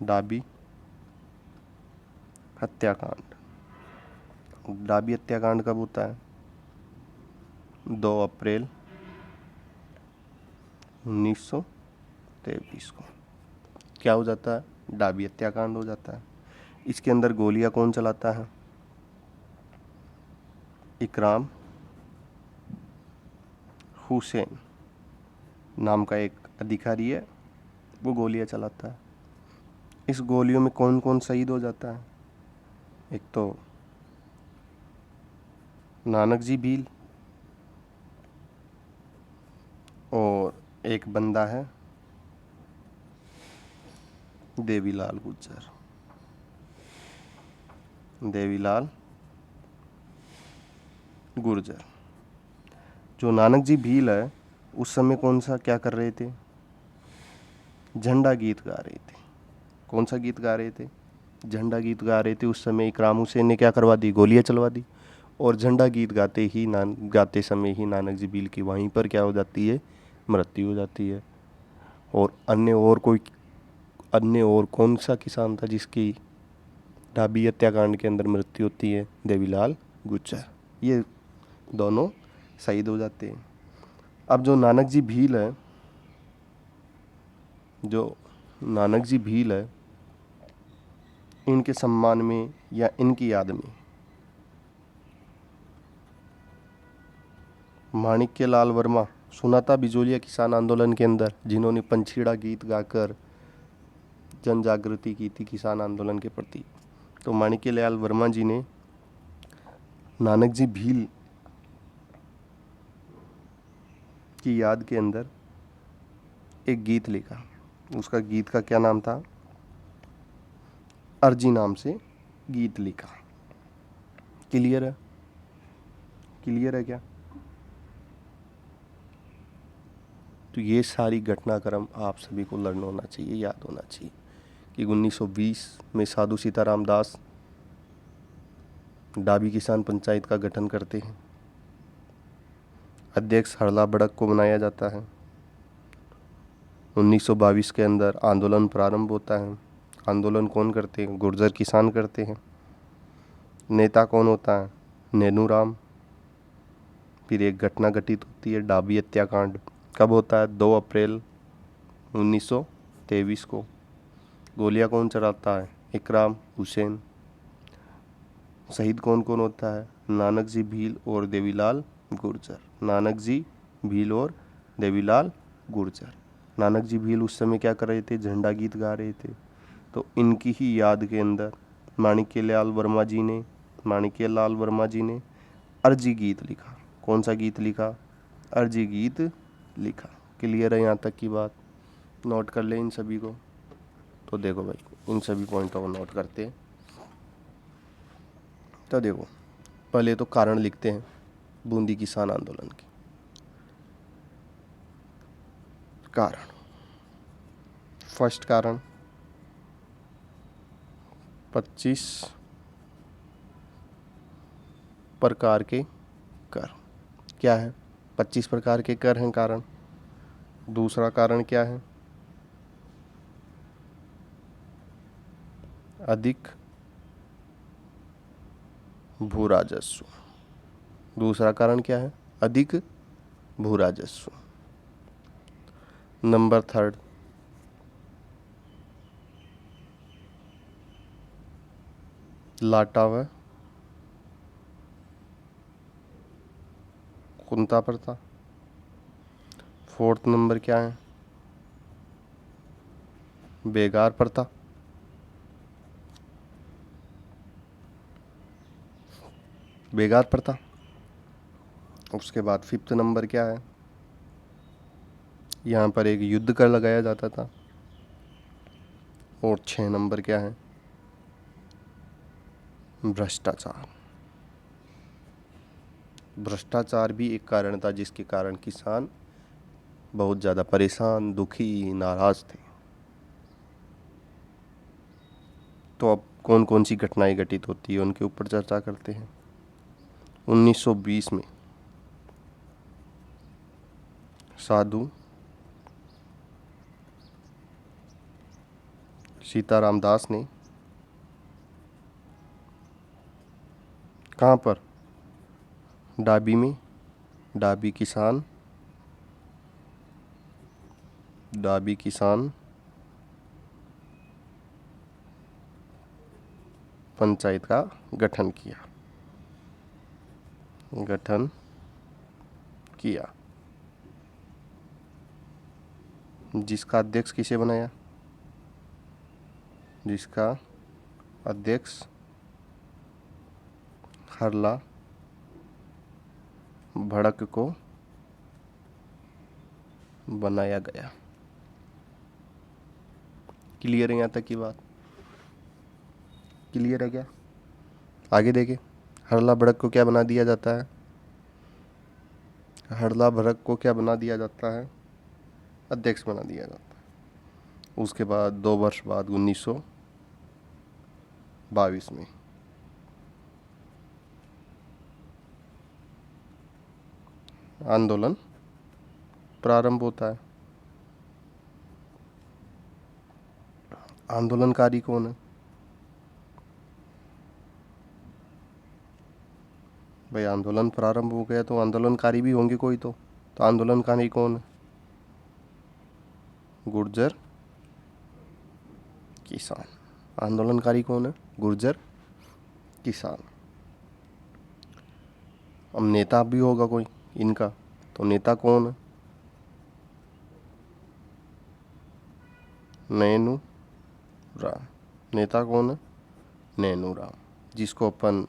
डाबी हत्याकांड। डाबी हत्याकांड कब होता है? 2 अप्रैल 1923 को। क्या हो जाता है? डाबी हत्याकांड हो जाता है। इसके अंदर गोलियां कौन चलाता है? इकराम हुसैन नाम का एक अधिकारी है, वो गोलियां चलाता है। इस गोलियों में कौन कौन शहीद हो जाता है? एक तो नानक जी भील, और एक बंदा है देवीलाल गुर्जर। देवीलाल गुर्जर। जो नानक जी भील है, उस समय कौन सा क्या कर रहे थे? झंडा गीत गा रहे थे। कौन सा गीत गा रहे थे? झंडा गीत गा रहे थे। उस समय इकराम हुसैन ने क्या करवा दी? गोलियां चलवा दी। और झंडा गीत गाते समय ही नानक जी भील की वहीं पर क्या हो जाती है? मृत्यु हो जाती है। और अन्य और कौन सा किसान था जिसकी डाबी हत्याकांड के अंदर मृत्यु होती है? देवीलाल गुर्जर। ये दोनों शहीद हो जाते हैं। अब जो नानक जी भील है, इनके सम्मान में या इनकी याद में माणिक्य लाल वर्मा, सुना था बिजोलिया किसान आंदोलन के अंदर, जिन्होंने पंछीड़ा गीत गाकर जन जागृति की थी किसान आंदोलन के प्रति। तो माणिक्य लाल वर्मा जी ने नानक जी भील की याद के अंदर एक गीत लिखा। उसका गीत का क्या नाम था? अर्जी नाम से गीत लिखा। क्लियर है? क्लियर है क्या? तो ये सारी घटनाक्रम आप सभी को लर्न होना चाहिए, याद होना चाहिए कि 1920 में साधु सीताराम दास डाबी किसान पंचायत का गठन करते हैं। अध्यक्ष हरला बड़क को बनाया जाता है। 1922 के अंदर आंदोलन प्रारंभ होता है। आंदोलन कौन करते हैं? गुर्जर किसान करते हैं। नेता कौन होता है? नैनूराम। फिर एक घटना घटित होती है, डाबी हत्याकांड। कब होता है? 2 अप्रैल 1923 को। गोलियां कौन चलाता है? इकराम हुसैन। शहीद कौन कौन होता है? नानक जी भील और देवीलाल गुर्जर। नानक जी भील और देवीलाल गुर्जर। नानक जी भील उस समय क्या कर रहे थे? झंडा गीत गा रहे थे। तो इनकी ही याद के अंदर माणिक्यलाल वर्मा जी ने अर्जी गीत लिखा। कौन सा गीत लिखा? अर्जी गीत लिखा। क्लियर है यहाँ तक की बात? नोट कर ले इन सभी को। तो देखो भाई, इन सभी पॉइंटों को नोट करते हैं। तो देखो, पहले तो कारण लिखते हैं बूंदी किसान आंदोलन के। कारण, फर्स्ट कारण 25 प्रकार के कर। क्या है? 25 प्रकार के कर हैं कारण। दूसरा कारण क्या है? अधिक भू राजस्व। दूसरा कारण क्या है? अधिक भू राजस्व। नंबर 3, लाटा व कुंता प्रथा। 4th नंबर क्या है? बेगार प्रथा। बेगार प्रथा। उसके बाद 5th नंबर क्या है? यहाँ पर एक युद्ध कर लगाया जाता था। और 6 नंबर क्या है? भ्रष्टाचार। भ्रष्टाचार भी एक कारण था जिसके कारण किसान बहुत ज़्यादा परेशान, दुखी, नाराज थे। तो अब कौन कौन सी घटनाएं घटित होती है उनके ऊपर चर्चा करते हैं। 1920 में साधु सीताराम दास ने कहाँ पर? डाबी में डाबी किसान पंचायत का गठन किया। जिसका अध्यक्ष किसे बनाया? जिसका अध्यक्ष हरला भड़क को बनाया गया। क्लियर है यहाँ तक की बात? क्लियर है क्या? आगे देखें। हरला भड़क को क्या बना दिया जाता है? हरला भड़क को क्या बना दिया जाता है? अध्यक्ष बना दिया जाता है। उसके बाद 2 वर्ष बाद 1922 में आंदोलन प्रारंभ होता है। आंदोलनकारी कौन है भाई? आंदोलन प्रारंभ हो गया तो आंदोलनकारी भी होंगे कोई तो आंदोलनकारी कौन है? गुर्जर किसान। आंदोलनकारी कौन है? गुर्जर किसान। अब नेता भी होगा कोई इनका, तो नेता कौन है? नैनू राम। नेता कौन है? नैनू राम, जिसको अपन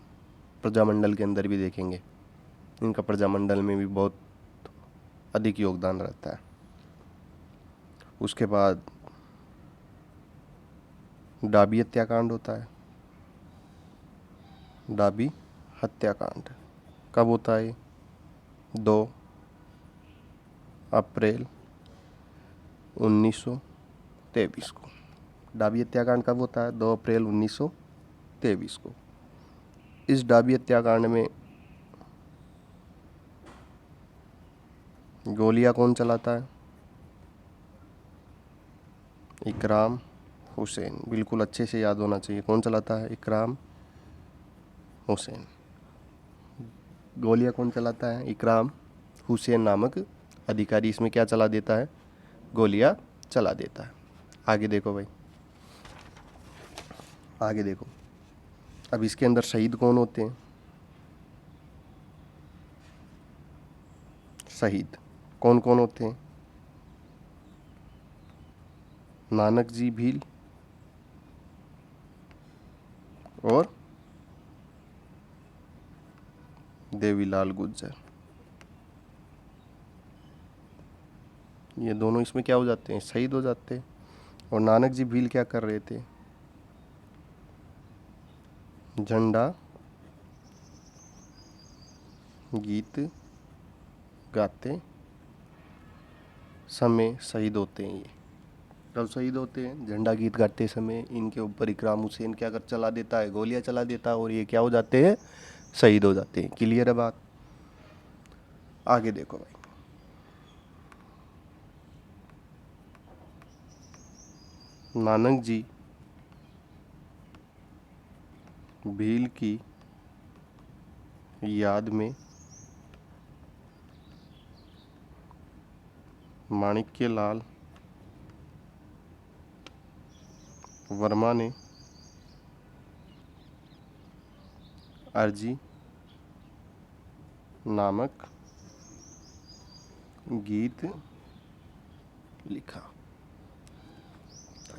प्रजामंडल के अंदर भी देखेंगे। इनका प्रजामंडल में भी बहुत अधिक योगदान रहता है। उसके बाद डाबी हत्याकांड होता है। डाबी हत्याकांड कब होता है? 2 अप्रैल 1923 को। डाबी हत्याकांड कब होता है? 2 अप्रैल 1923 को। इस डाबी हत्याकांड में गोलियां कौन चलाता है? इकराम हुसैन। बिल्कुल अच्छे से याद होना चाहिए, कौन चलाता है? इकराम हुसैन। गोलियां कौन चलाता है? इकराम हुसैन नामक अधिकारी इसमें क्या चला देता है? गोलियां चला देता है। आगे देखो भाई, आगे देखो। अब इसके अंदर शहीद कौन होते हैं? शहीद कौन कौन होते हैं? नानक जी भील और देवीलाल गुर्जर। ये दोनों इसमें क्या हो जाते हैं? शहीद हो जाते हैं। और नानक जी भील क्या कर रहे थे? झंडा गीत गाते समय शहीद होते हैं। ये कब शहीद होते हैं? झंडा गीत गाते समय इनके ऊपर इकराम हुसैन क्या कर चला देता है? गोलियां चला देता है, और ये क्या हो जाते हैं? शहीद हो जाते हैं। क्लियर है बात? आगे देखो भाई, नानक जी भील की याद में माणिक्यलाल वर्मा ने अर्जी नामक गीत लिखा।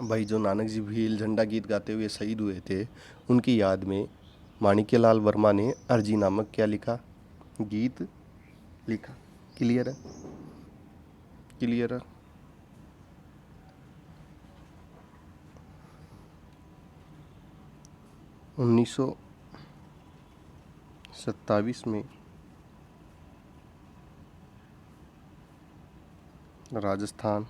भाई जो नानक जी भील झंडा गीत गाते हुए शहीद हुए थे, उनकी याद में माणिक्यलाल वर्मा ने अर्जी नामक क्या लिखा? गीत लिखा। क्लियर है? क्लियर है? 1927 में राजस्थान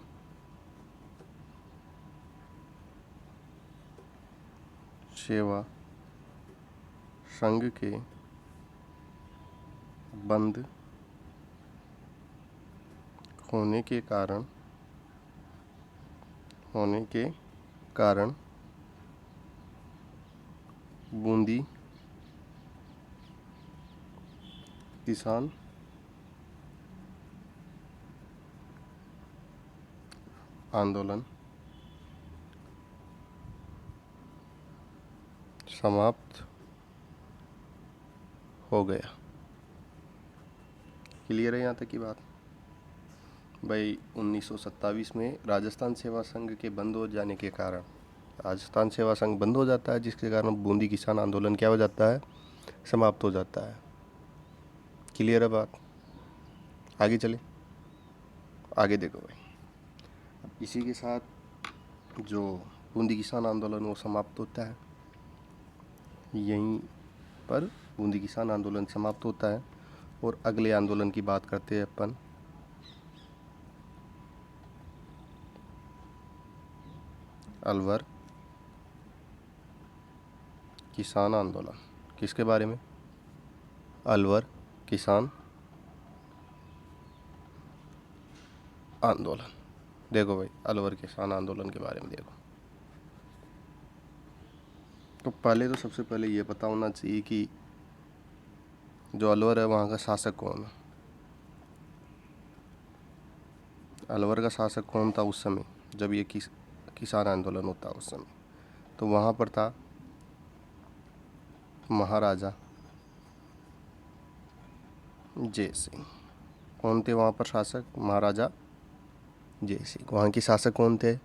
सेवा संघ के बंद होने के कारण बूंदी किसान आंदोलन समाप्त हो गया। क्लियर है यहाँ तक की बात? भाई 1927 में राजस्थान सेवा संघ के बंद हो जाने के कारण, राजस्थान सेवा संघ बंद हो जाता है, जिसके कारण बूंदी किसान आंदोलन क्या हो जाता है? समाप्त हो जाता है। क्लियर है बात? आगे चले, आगे देखो भाई। इसी के साथ जो बूंदी किसान आंदोलन वो समाप्त होता है। यहीं पर बूंदी किसान आंदोलन समाप्त होता है। और अगले आंदोलन की बात करते हैं अपन। अलवर किसान आंदोलन। किसके बारे में? अलवर किसान आंदोलन। देखो भाई, अलवर किसान आंदोलन के बारे में देखो। तो पहले तो सबसे पहले ये पता होना चाहिए कि जो अलवर है वहाँ का शासक कौन है। अलवर का शासक कौन था उस समय जब ये किसान आंदोलन होता उस समय? तो वहाँ पर था महाराजा जय सिंह। कौन थे वहाँ पर शासक? महाराजा जय सिंह। वहाँ के शासक कौन थे?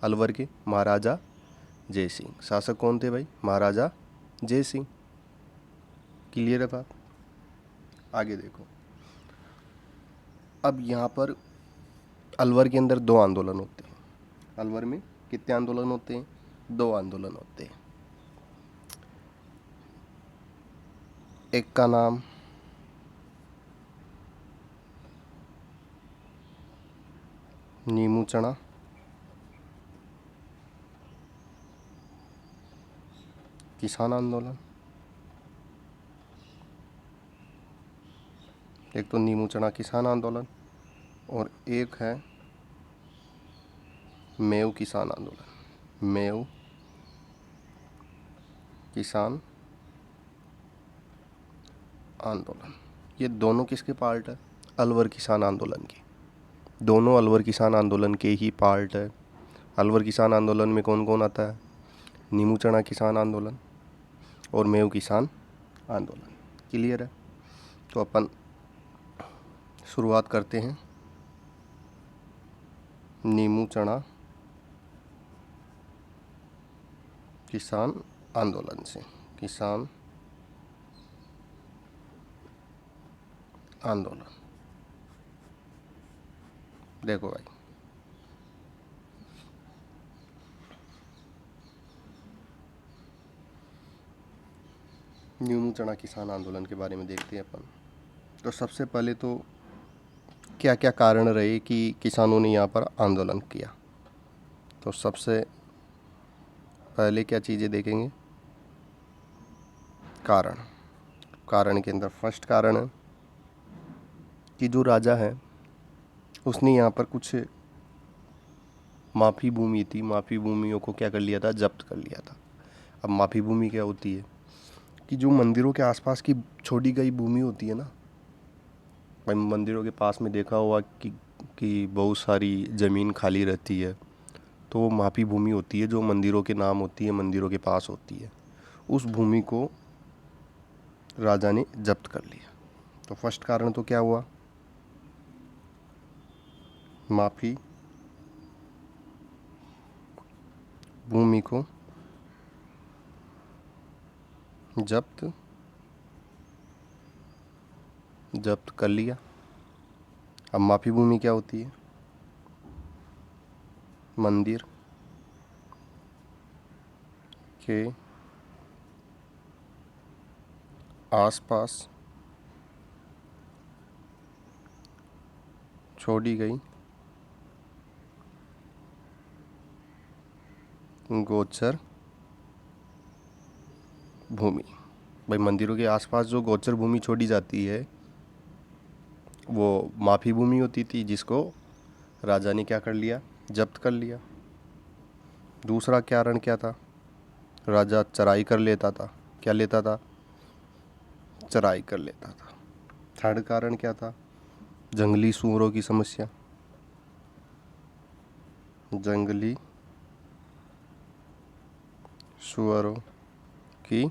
अलवर के महाराजा जय सिंह। शासक कौन थे भाई? महाराजा जय सिंह। क्लियर है बात? आगे देखो। अब यहाँ पर अलवर के अंदर 2 आंदोलन होते हैं। अलवर में कितने आंदोलन होते हैं? 2 आंदोलन होते हैं। एक का नाम नीमू चना, किसान आंदोलन। एक तो नीमू चना किसान आंदोलन और एक है मेव किसान आंदोलन। मेव किसान आंदोलन, ये दोनों किसके पार्ट है? अलवर किसान आंदोलन की। दोनों अलवर किसान आंदोलन के ही पार्ट है। अलवर किसान आंदोलन में कौन कौन आता है? नीमू चना किसान आंदोलन और मेव किसान आंदोलन। क्लियर है? तो अपन शुरुआत करते हैं नीमू चना किसान आंदोलन से। किसान आंदोलन, देखो भाई, नीमू चना किसान आंदोलन के बारे में देखते हैं अपन। तो सबसे पहले तो क्या क्या कारण रहे कि किसानों ने यहाँ पर आंदोलन किया? तो सबसे पहले क्या चीज़ें देखेंगे? कारण। कारण के अंदर फर्स्ट कारण है कि जो राजा है उसने यहाँ पर कुछ माफ़ी भूमि थी, माफ़ी भूमियों को क्या कर लिया था? जब्त कर लिया था। अब माफ़ी भूमि क्या होती है कि जो मंदिरों के आसपास की छोड़ी गई भूमि होती है ना, भाई मंदिरों के पास में देखा हुआ कि बहुत सारी ज़मीन खाली रहती है, तो वो माफ़ी भूमि होती है जो मंदिरों के नाम होती है, मंदिरों के पास होती है। उस भूमि को राजा ने जब्त कर लिया। तो फर्स्ट कारण तो क्या हुआ? माफ़ी भूमि को जब्त कर लिया। अब माफ़ी भूमि क्या होती है? मंदिर के आसपास छोड़ी गई गोचर भूमि। भाई मंदिरों के आसपास जो गोचर भूमि छोड़ी जाती है वो माफ़ी भूमि होती थी, जिसको राजा ने क्या कर लिया? जब्त कर लिया। दूसरा कारण क्या था? राजा चराई कर लेता था। क्या लेता था? चराई कर लेता था। थर्ड कारण क्या था? जंगली सूअरों की समस्या। जंगली सूअरों की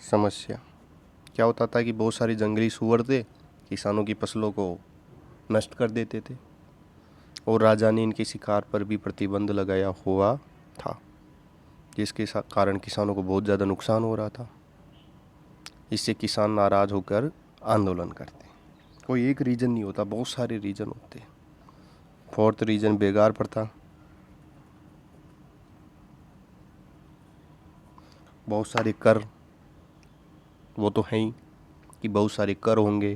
समस्या। क्या होता था कि बहुत सारे जंगली सूअर थे, किसानों की फसलों को नष्ट कर देते थे और राजा ने इनके शिकार पर भी प्रतिबंध लगाया हुआ था, जिसके कारण किसानों को बहुत ज़्यादा नुकसान हो रहा था। इससे किसान नाराज़ होकर आंदोलन करते। कोई एक रीज़न नहीं होता, बहुत सारे रीज़न होते हैं। फोर्थ रीज़न बेगार प्रथा। बहुत सारे कर, वो तो हैं ही कि बहुत सारे कर होंगे,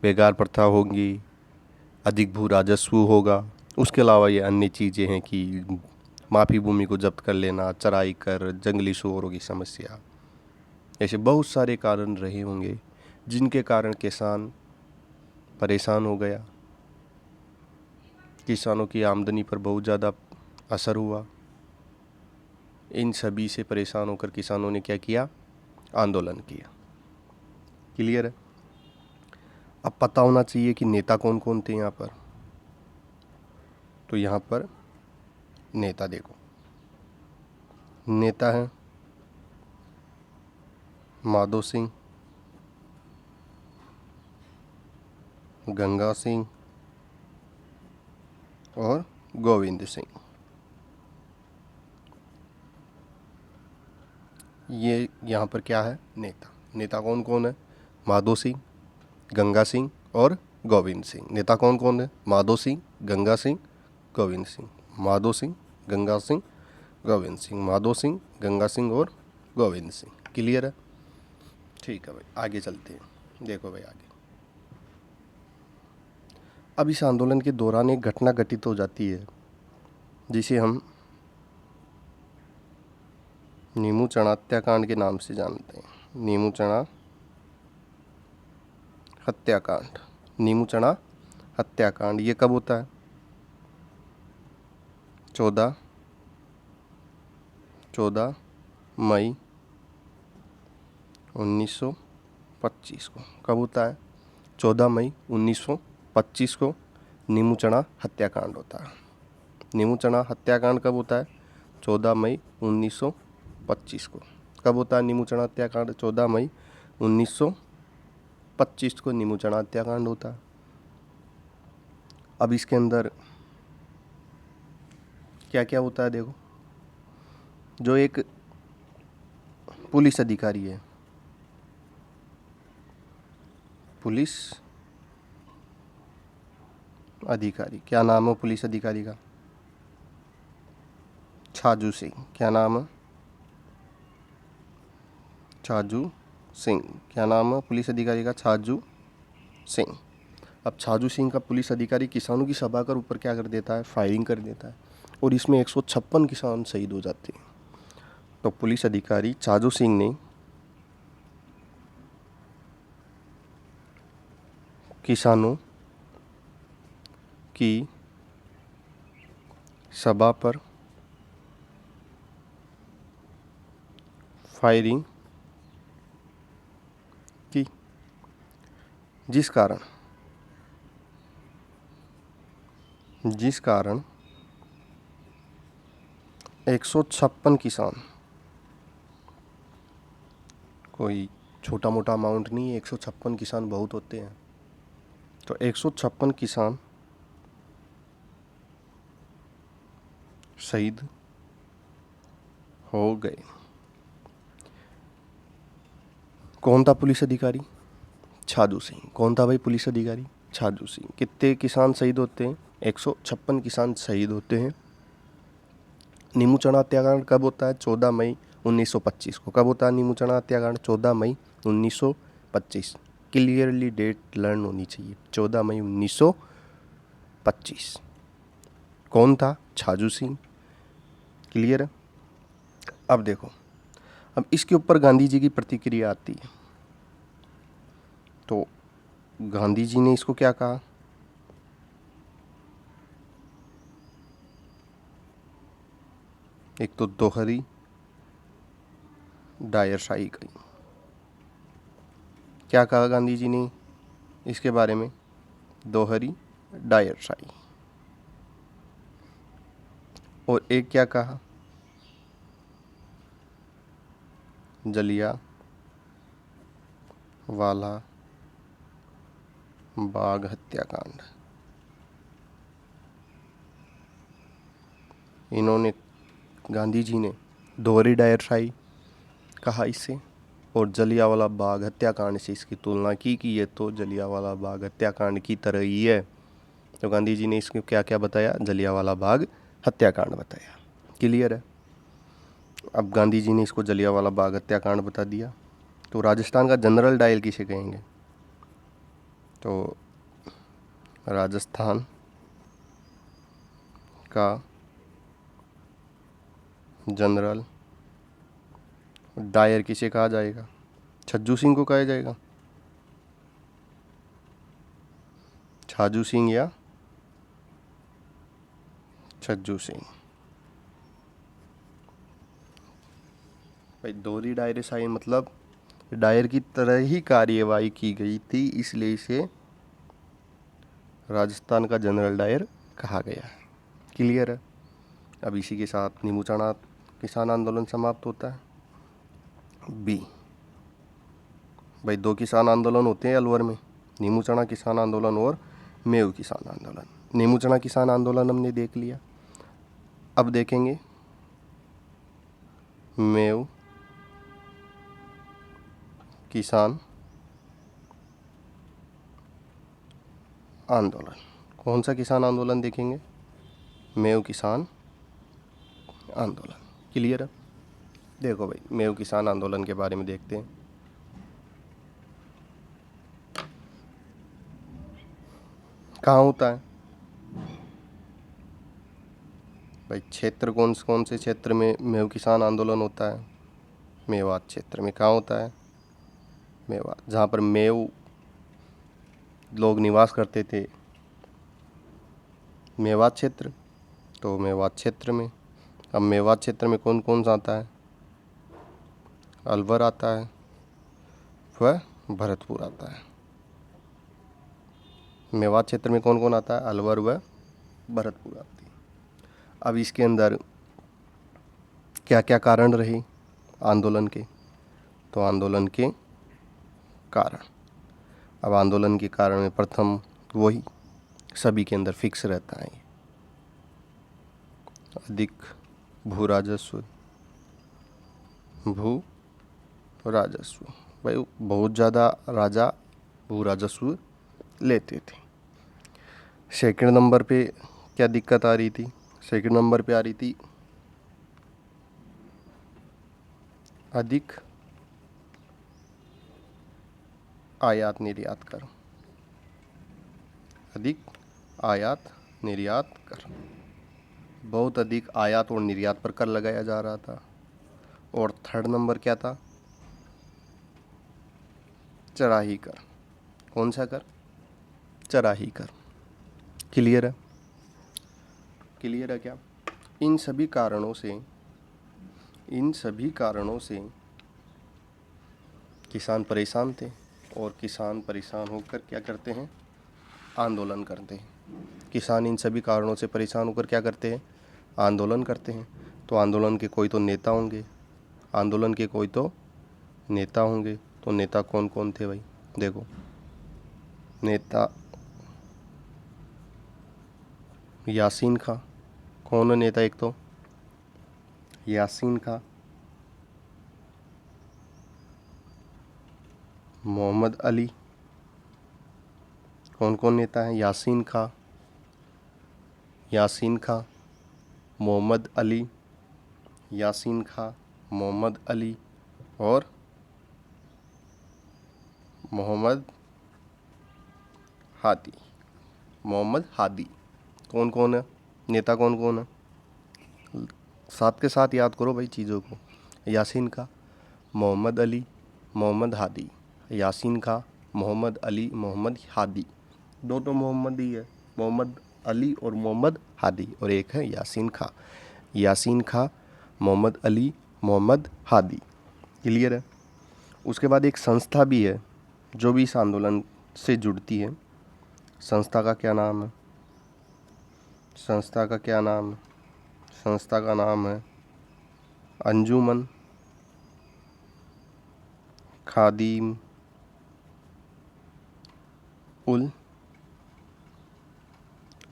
बेगार प्रथा होगी, अधिक भू राजस्व होगा। उसके अलावा ये अन्य चीज़ें हैं कि माफ़ी भूमि को जब्त कर लेना, चराई कर, जंगली सूअरों की समस्या, ऐसे बहुत सारे कारण रहे होंगे जिनके कारण किसान परेशान हो गया। किसानों की आमदनी पर बहुत ज़्यादा असर हुआ। इन सभी से परेशान होकर किसानों ने क्या किया? आंदोलन किया। क्लियर है? अब पता होना चाहिए कि नेता कौन कौन थे यहाँ पर। तो यहाँ पर नेता देखो, नेता हैं माधो सिंह, गंगा सिंह और गोविंद सिंह। ये यहाँ पर क्या है? नेता। नेता कौन कौन है? माधो सिंह, गंगा सिंह और गोविंद सिंह। नेता कौन कौन है? माधो सिंह, गंगा सिंह, गोविंद सिंह। माधो सिंह, गंगा सिंह, गोविंद सिंह। माधो सिंह, गंगा सिंह और गोविंद सिंह। क्लियर है? ठीक है भाई, आगे चलते हैं। देखो भाई आगे, अब इस आंदोलन के दौरान एक घटना घटित हो जाती है जिसे हम नीमूचणा हत्याकांड के नाम से जानते हैं। नीमूचणा हत्याकांड। नीमूचणा हत्याकांड ये कब होता है? 14 मई 1925 को। कब होता है? 14 मई 1925 को नीमूचणा हत्याकांड होता है। नीमूचणा हत्याकांड कब होता है? 14 मई 1925 को। कब होता है नीमूचणा हत्याकांड? 14 मई 1925 को नीमूचणा हत्याकांड होता है। अब इसके अंदर क्या क्या होता है देखो। जो एक पुलिस अधिकारी है, पुलिस अधिकारी, क्या नाम है पुलिस अधिकारी का? छाजू सिंह। क्या नाम है? छाजू सिंह। क्या नाम है पुलिस अधिकारी का? छाजू सिंह। अब छाजू सिंह का पुलिस अधिकारी किसानों की सभा कर ऊपर क्या कर देता है? फायरिंग कर देता है और इसमें 156 किसान शहीद हो जाते हैं। तो पुलिस अधिकारी छाजू सिंह ने किसानों की सभा पर फायरिंग की, जिस कारण 156 किसान, कोई छोटा मोटा अमाउंट नहीं है, 156 किसान बहुत होते हैं। तो 156 किसान शहीद हो गए। कौन था पुलिस अधिकारी? छाजू सिंह। कौन था भाई पुलिस अधिकारी? छाजू सिंह। कितने किसान शहीद होते हैं? 156 किसान शहीद होते हैं। नीमूचणा हत्याकांड कब होता है? 14 मई 1925 को। कब होता है नीमूचणा हत्याकांड? 14 मई 1925। क्लियरली डेट लर्न होनी चाहिए। 14 मई 1925। कौन था? छाजू सिंह। क्लियर है? अब देखो, अब इसके ऊपर गांधी जी की प्रतिक्रिया आती है। तो गांधी जी ने इसको क्या कहा? एक तो दोहरी डायरशाही कही। क्या कहा गांधी जी ने इसके बारे में? दोहरी डायरशाही। और एक क्या कहा? जलिया वाला बाग हत्याकांड। इन्होंने, गांधी जी ने दोहरी डायरशाही कहा इससे और जलियांवाला बाग हत्याकांड से इसकी तुलना की कि ये तो जलियांवाला बाग हत्याकांड की तरह ही है। तो गांधी जी ने इसको क्या क्या बताया? जलियांवाला बाग हत्याकांड बताया। क्लियर है? अब गांधी जी ने इसको जलियांवाला बाग हत्याकांड बता दिया। तो राजस्थान का जनरल डायर किसे कहेंगे? तो राजस्थान का जनरल डायर किसे कहा जाएगा? छज्जू सिंह को कहा जाएगा। छाजू सिंह या छज्जू सिंह। भाई दोहरी डायरशाही मतलब डायर की तरह ही कार्यवाही की गई थी, इसलिए इसे राजस्थान का जनरल डायर कहा गया है। क्लियर है? अब इसी के साथ नीमूचणा किसान आंदोलन समाप्त होता है। बी, भाई दो किसान आंदोलन होते हैं अलवर में, नीमूचणा किसान आंदोलन और मेव किसान आंदोलन। नीमूचणा किसान आंदोलन हमने देख लिया। अब देखेंगे मेव किसान आंदोलन। कौन सा किसान आंदोलन देखेंगे? मेव किसान आंदोलन। क्लियर है? देखो भाई, मेव किसान आंदोलन के बारे में देखते हैं। कहाँ होता है भाई? क्षेत्र कौन से क्षेत्र में मेव किसान आंदोलन होता है? मेवात क्षेत्र में। कहाँ होता है? मेवात, जहाँ पर मेव लोग निवास करते थे, मेवात क्षेत्र। तो मेवात क्षेत्र में, अब मेवात क्षेत्र में कौन कौन सा आता है? अलवर आता है, वह भरतपुर आता है। मेवात क्षेत्र में कौन कौन आता है? अलवर व भरतपुर आती है। अब इसके अंदर क्या क्या कारण रहे आंदोलन के? तो आंदोलन के कारण, अब आंदोलन के कारण में प्रथम वही सभी के अंदर फिक्स रहता है, अधिक भू राजस्व। भू राजस्व, भाई बहुत ज़्यादा राजा भू राजस्व लेते थे। सेकंड नंबर पे क्या दिक्कत आ रही थी? सेकंड नंबर पे आ रही थी अधिक आयात निर्यात कर। अधिक आयात निर्यात कर, बहुत अधिक आयात और निर्यात पर कर लगाया जा रहा था। और थर्ड नंबर क्या था? चराही कर। कौन सा कर? चराही कर। क्लियर है? क्लियर है क्या? इन सभी कारणों से किसान परेशान थे, और किसान परेशान होकर क्या करते हैं? आंदोलन करते हैं। किसान इन सभी कारणों से परेशान होकर क्या करते हैं? आंदोलन करते हैं। तो आंदोलन के कोई तो नेता होंगे, आंदोलन के कोई तो नेता होंगे। तो नेता कौन कौन थे भाई? देखो, नेता यासीन खां। कौन है नेता? एक तो यासीन खां, मोहम्मद अली। कौन कौन नेता है? यासीन खां, मोहम्मद अली, यासीन खां, मोहम्मद अली और मोहम्मद हादी। मोहम्मद हादी। कौन कौन है नेता? कौन कौन है? साथ के साथ याद करो भाई चीज़ों को। यासीन खां, मोहम्मद अली, मोहम्मद हादी। यासीन खां, मोहम्मद अली, मोहम्मद हादी। दो तो मोहम्मद ही है, मोहम्मद अली और मोहम्मद हादी, और एक है यासीन खां। यासीन खां, मोहम्मद अली, मोहम्मद हादी। क्लियर है? उसके बाद एक संस्था भी है जो भी इस आंदोलन से जुड़ती है। संस्था का क्या नाम है? संस्था का क्या नाम है? संस्था का नाम है अंजुमन खादिम उल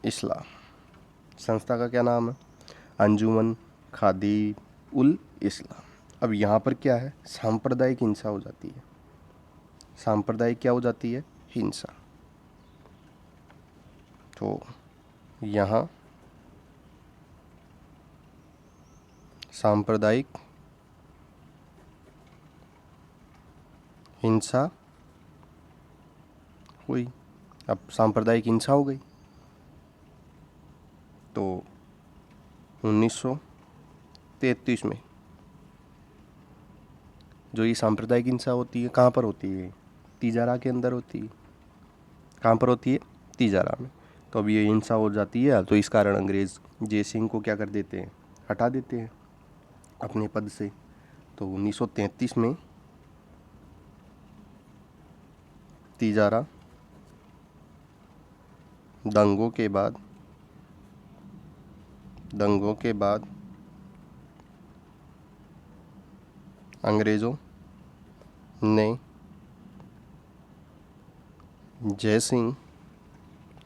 इस्लाम। संस्था का क्या नाम है? अंजुमन खादिम उल इस्लाम। अब यहाँ पर क्या है? सांप्रदायिक हिंसा हो जाती है। सांप्रदायिक क्या हो जाती है? हिंसा। तो यहाँ सांप्रदायिक हिंसा हुई। अब सांप्रदायिक हिंसा हो गई तो 1933 में जो ये सांप्रदायिक हिंसा होती है, कहाँ पर होती है? तिजारा के अंदर होती है। कहाँ पर होती है? तिजारा में। तो अब ये हिंसा हो जाती है, तो इस कारण अंग्रेज़ जय सिंह को क्या कर देते हैं? हटा देते हैं अपने पद से। तो 1933 में तिजारा दंगों के बाद अंग्रेज़ों ने जय सिंह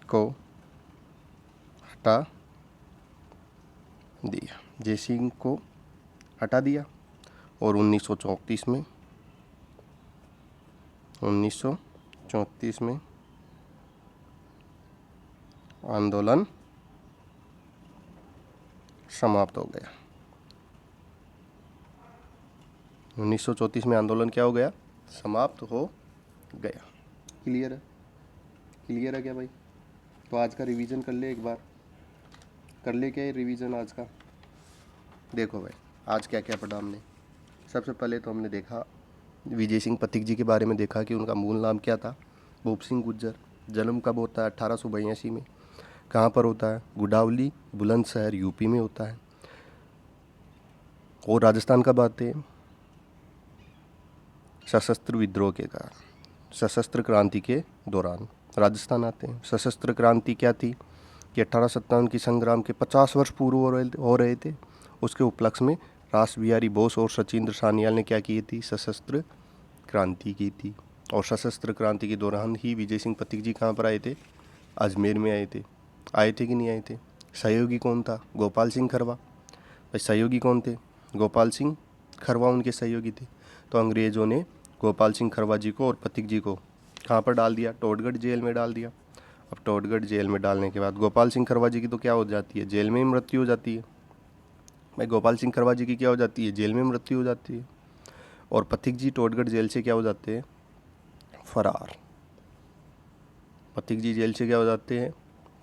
को हटा दिया। जय सिंह को हटा दिया और 1934 में आंदोलन समाप्त हो गया। 1934 में आंदोलन क्या हो गया? समाप्त हो गया। क्लियर है? क्लियर है क्या भाई? तो आज का रिवीजन कर ले एक बार, कर ले क्या ये रिवीजन आज का। देखो भाई आज क्या क्या पढ़ा हमने। सबसे पहले तो हमने देखा विजय सिंह पथिक जी के बारे में, देखा कि उनका मूल नाम क्या था, भूप सिंह गुज्जर। जन्म कब होता है, 1882 में। कहाँ पर होता है, गुडावली बुलंदशहर यूपी में होता है। और राजस्थान कब आते हैं, सशस्त्र विद्रोह के कारण, सशस्त्र क्रांति के दौरान राजस्थान आते हैं। सशस्त्र क्रांति क्या थी कि 1857 की संग्राम के 50 वर्ष पूर्व हो रहे थे। उसके उपलक्ष्य में रास बिहारी बोस और सचिंद्र सान्याल ने क्या की थी, सशस्त्र क्रांति की थी। और सशस्त्र क्रांति के दौरान ही विजय सिंह पथिक जी कहाँ पर आए थे, अजमेर में आए थे। आए थे कि नहीं आए थे। सहयोगी कौन था, गोपाल सिंह खरवा। भाई सहयोगी कौन थे, गोपाल सिंह खरवा उनके सहयोगी थे। तो अंग्रेज़ों ने गोपाल सिंह खरवा जी को और पथिक जी को कहाँ पर डाल दिया, टोडगढ़ जेल में डाल दिया। अब टोडगढ़ जेल में डालने के बाद गोपाल सिंह खरवा जी की तो क्या हो जाती है, जेल में ही मृत्यु हो जाती है। भाई गोपाल सिंह खरवा जी की क्या हो जाती है, जेल में मृत्यु हो जाती है। और पथिक जी टोडगढ़ जेल से क्या हो जाते हैं, फरार। पथिक जी जेल से क्या हो जाते हैं,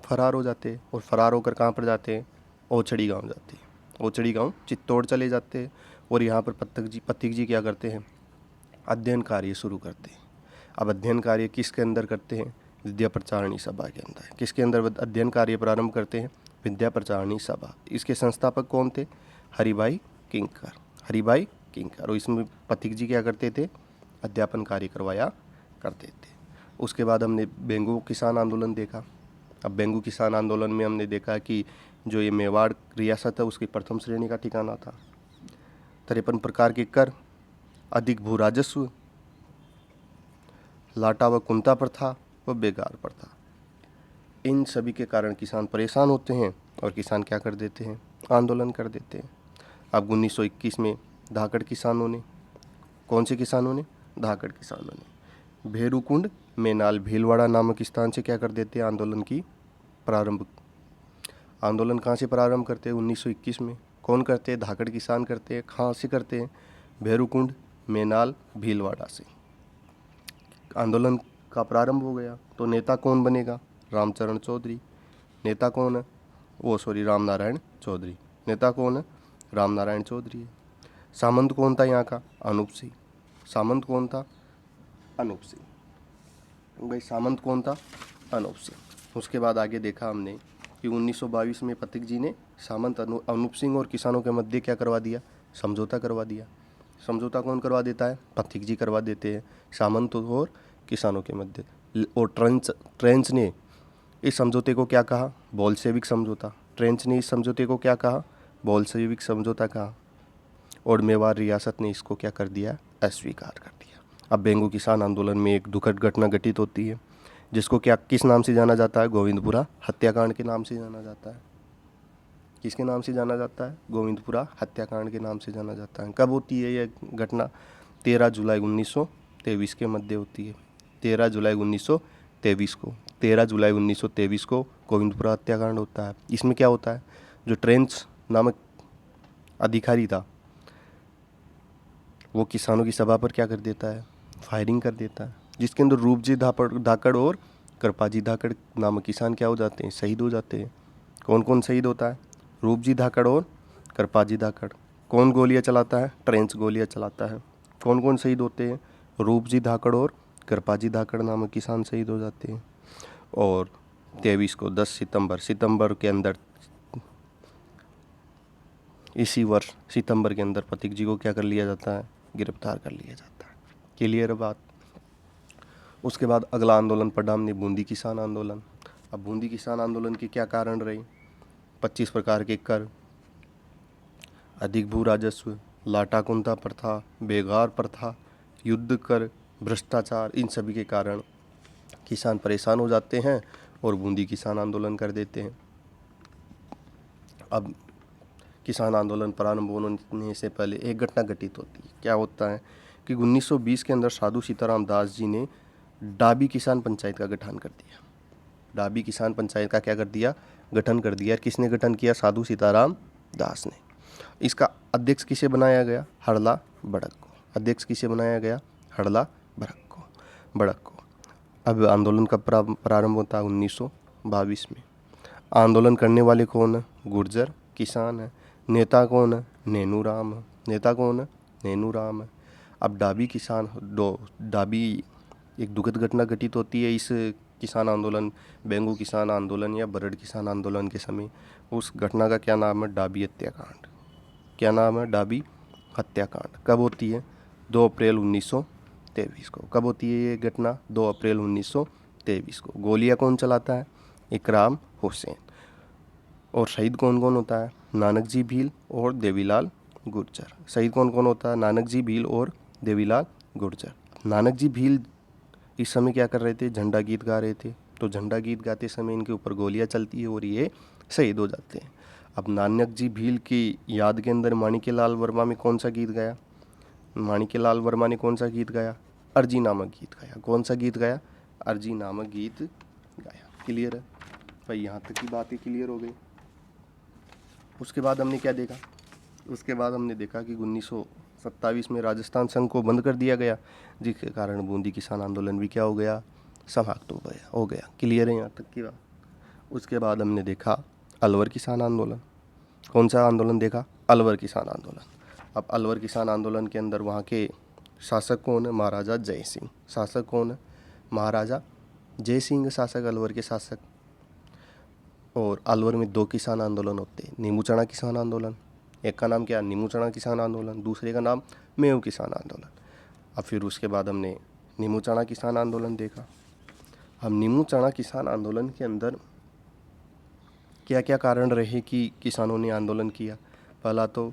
फरार हो जाते हैं। और फरार होकर कहाँ पर जाते हैं, ओछड़ी गांव जाते हैं। ओछड़ी गांव चित्तौड़ चले जाते हैं। और यहाँ पर पथिक जी क्या करते हैं, अध्ययन कार्य शुरू करते हैं। अब अध्ययन कार्य किसके अंदर करते हैं, विद्या प्रचारणी सभा के अंदर। किसके अंदर अध्ययन कार्य प्रारंभ करते हैं, विद्या प्रचारणी सभा। इसके संस्थापक कौन थे, हरिभाई किंकर। हरिभाई किंकर। और इसमें पथिक जी क्या करते थे, अध्यापन कार्य करवाया करते थे। उसके बाद हमने बेंगू किसान आंदोलन देखा। अब बेंगू किसान आंदोलन में हमने देखा कि जो ये मेवाड़ रियासत है उसकी प्रथम श्रेणी का ठिकाना था। 53 प्रकार के कर, अधिक भू राजस्व, लाटा व कुंता प्रथा व बेगार प्रथा, इन सभी के कारण किसान परेशान होते हैं और किसान क्या कर देते हैं, आंदोलन कर देते हैं। अब 1921 में धाकड़ किसानों ने, कौन से किसानों ने, धाकड़ किसानों ने भेरूकुंड मेनाल भीलवाड़ा नामक स्थान से क्या कर देते हैं, आंदोलन की प्रारंभ। आंदोलन कहाँ से प्रारंभ करते हैं, 1921 में। कौन करते हैं, धाकड़ किसान करते हैं। कहाँ से करते हैं, भेरूकुंड मेनाल भीलवाड़ा से। आंदोलन का प्रारंभ हो गया तो नेता कौन बनेगा, रामचरण चौधरी। नेता कौन है, रामनारायण चौधरी। नेता कौन है, रामनारायण चौधरी है। सामंत कौन था यहाँ का, अनूप सिंह। सामंत कौन था, अनूप सिंह। भाई सामंत कौन था, अनूप सिंह। उसके बाद आगे देखा हमने कि 1922 में पथिक जी ने सामंत अनूप सिंह और किसानों के मध्य क्या करवा दिया, समझौता करवा दिया। समझौता कौन करवा देता है, पथिक जी करवा देते हैं सामंत और किसानों के मध्य। और ट्रेंच ने इस समझौते को क्या कहा, बोल्शेविक समझौता। ट्रेंच ने इस समझौते को क्या कहा, बोल्शेविक समझौता कहा। और मेवाड़ रियासत ने इसको क्या कर दिया, अस्वीकार कर दिया। अब बेंगू किसान आंदोलन में एक दुखद घटना घटित होती है जिसको क्या, किस नाम से जाना जाता है, गोविंदपुरा हत्याकांड के नाम से जाना जाता है। किसके नाम से जाना जाता है, गोविंदपुरा हत्याकांड के नाम से जाना जाता है। कब होती है यह घटना, 13 जुलाई 1923 के मध्य होती है। 13 जुलाई 1923 को, 13 जुलाई 1923 को गोविंदपुरा हत्याकांड होता है। इसमें क्या होता है, जो ट्रेंच नामक अधिकारी था वो किसानों की सभा पर क्या कर देता है, फायरिंग कर देता है, जिसके अंदर रूपजी धाकड़ और कृपाजी धाकड़ नामक किसान क्या हो जाते हैं, शहीद हो जाते हैं। कौन कौन शहीद होता है, रूपजी धाकड़ और कृपाजी धाकड़। कौन गोलियां चलाता है, ट्रेंच गोलियां चलाता है। कौन कौन शहीद होते हैं, रूपजी धाकड़ और कृपाजी धाकड़ नामक किसान शहीद हो जाते हैं। और 23 को 10 सितंबर के अंदर, इसी वर्ष सितंबर के अंदर पथिक जी को क्या कर लिया जाता है, गिरफ्तार कर लिया जाता है। क्लियर बात। उसके बाद अगला आंदोलन पढ़ा हमने, बूंदी किसान आंदोलन। अब बूंदी किसान आंदोलन के क्या कारण रहे, 25 प्रकार के कर, अधिक भू राजस्व, लाटा कुंता प्रथा, बेगार प्रथा, युद्ध कर, भ्रष्टाचार, इन सभी के कारण किसान परेशान हो जाते हैं और बूंदी किसान आंदोलन कर देते हैं। अब किसान आंदोलन प्रारंभ होने से पहले एक घटना घटित होती है। क्या होता है कि 1920 के अंदर साधु सीताराम दास जी ने डाबी किसान पंचायत का गठन कर दिया। डाबी किसान पंचायत का क्या कर दिया, गठन कर दिया। किसने गठन किया, साधु सीताराम दास ने। इसका अध्यक्ष किसे बनाया गया, हरला बड़क को। अध्यक्ष किसे बनाया गया, हरला बड़क को। अब आंदोलन का प्रारंभ होता है 1922 1922 में। आंदोलन करने वाले कौन है? गुर्जर किसान है। नेता कौन है? नेनू राम है। नेता कौन है? नेनू राम है। अब डाबी एक दुखद घटना घटित होती है इस किसान आंदोलन, बेंगू किसान आंदोलन या बरड़ किसान आंदोलन के समय। उस घटना का क्या नाम है? डाबी हत्याकांड। क्या नाम है? डाबी हत्याकांड। कब होती है? 2 अप्रैल 1923 को। कब होती है ये घटना? 2 अप्रैल 1923 को। गोलियां कौन चलाता है? इकराम हुसैन। और शहीद कौन कौन होता है? नानक जी भील और देवीलाल गुर्जर। शहीद कौन कौन होता है? नानक जी भील और देवीलाल गुर्जर। नानक जी भील इस समय क्या कर रहे थे? झंडा गीत गा रहे थे। तो झंडा गीत गाते समय इनके ऊपर गोलियां चलती है और ये शहीद हो जाते हैं। अब नानक जी भील की याद के अंदर माणिक्यलाल वर्मा में कौन सा गीत गाया? माणिक्यलाल वर्मा ने कौन सा गीत गाया? अर्जी नामक गीत गाया। कौन सा गीत गाया? अर्जी नामक गीत गाया। क्लियर है भाई? यहाँ तक की बातें क्लियर हो गई। उसके बाद हमने क्या देखा? उसके बाद हमने देखा कि 1927 में राजस्थान संघ को बंद कर दिया गया, जिसके कारण बूंदी किसान आंदोलन भी क्या हो गया? समाप्त हो गया। क्लियर है यहाँ तक की बात? उसके बाद हमने देखा अलवर किसान आंदोलन। कौन सा आंदोलन देखा? अलवर किसान आंदोलन। अब अलवर किसान आंदोलन के अंदर वहाँ के शासक कौन है? महाराजा जय सिंह। शासक कौन है? महाराजा जय सिंह शासक, अलवर के शासक। और अलवर में 2 किसान आंदोलन होते हैं। नीमू चना किसान आंदोलन, एक का नाम क्या? नीमू चना किसान आंदोलन, दूसरे का नाम मेव किसान आंदोलन। अब फिर उसके बाद हमने नीमू चना किसान आंदोलन देखा। हम नीमू चना किसान आंदोलन के अंदर क्या क्या कारण रहे कि किसानों ने आंदोलन किया? पहला तो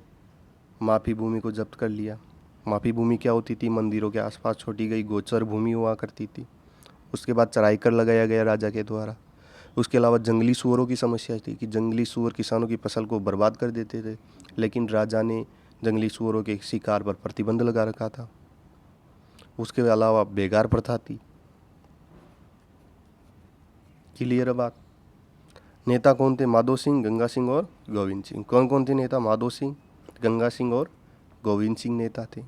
माफी भूमि को जब्त कर लिया। माफी भूमि क्या होती थी? मंदिरों के आसपास छोड़ी गई गोचर भूमि हुआ करती थी। उसके बाद चराई कर लगाया गया राजा के द्वारा। उसके अलावा जंगली सूअरों की समस्या थी कि जंगली सूअर किसानों की फसल को बर्बाद कर देते थे, लेकिन राजा ने जंगली सूअरों के शिकार पर प्रतिबंध लगा रखा था। उसके अलावा बेगार प्रथा थी। क्लियर है बात? नेता कौन थे? माधो सिंह, गंगा सिंह और गोविंद सिंह। कौन कौन थे नेता? माधो सिंह, गंगा सिंह और गोविंद सिंह नेता थे।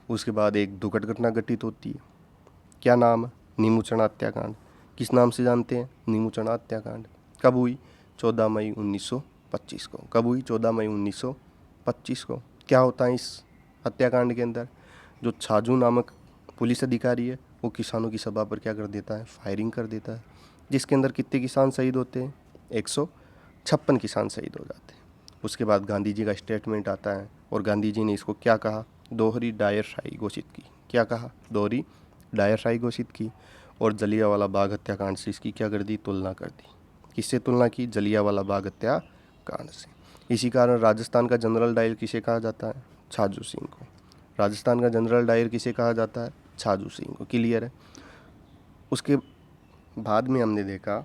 उसके बाद एक दुखद घटना घटित होती है। क्या नाम है? नीमू चना हत्याकांड। किस नाम से जानते हैं? नीमू चना हत्याकांड। कब हुई? 14 मई 1925 को। कब हुई? 14 मई 1925 को। क्या होता है इस हत्याकांड के अंदर? जो छाजू नामक पुलिस अधिकारी है वो किसानों की सभा पर क्या कर देता है? फायरिंग कर देता है, जिसके अंदर कितने किसान शहीद होते हैं? 156 किसान शहीद हो जाते हैं। उसके बाद गांधी जी का स्टेटमेंट आता है और गांधी जी ने इसको क्या कहा? दोहरी डायरशाही घोषित की। क्या कहा? दोहरी डायरशाही घोषित की। और जलियांवाला बाग हत्याकांड से इसकी क्या कर दी? तुलना कर दी। किससे तुलना की? जलियांवाला बाग हत्याकांड से। इसी कारण राजस्थान का जनरल डायर किसे कहा जाता है? छाजू सिंह को। राजस्थान का जनरल डायर किसे कहा जाता है? छाजू सिंह को। क्लियर है? उसके बाद में हमने देखा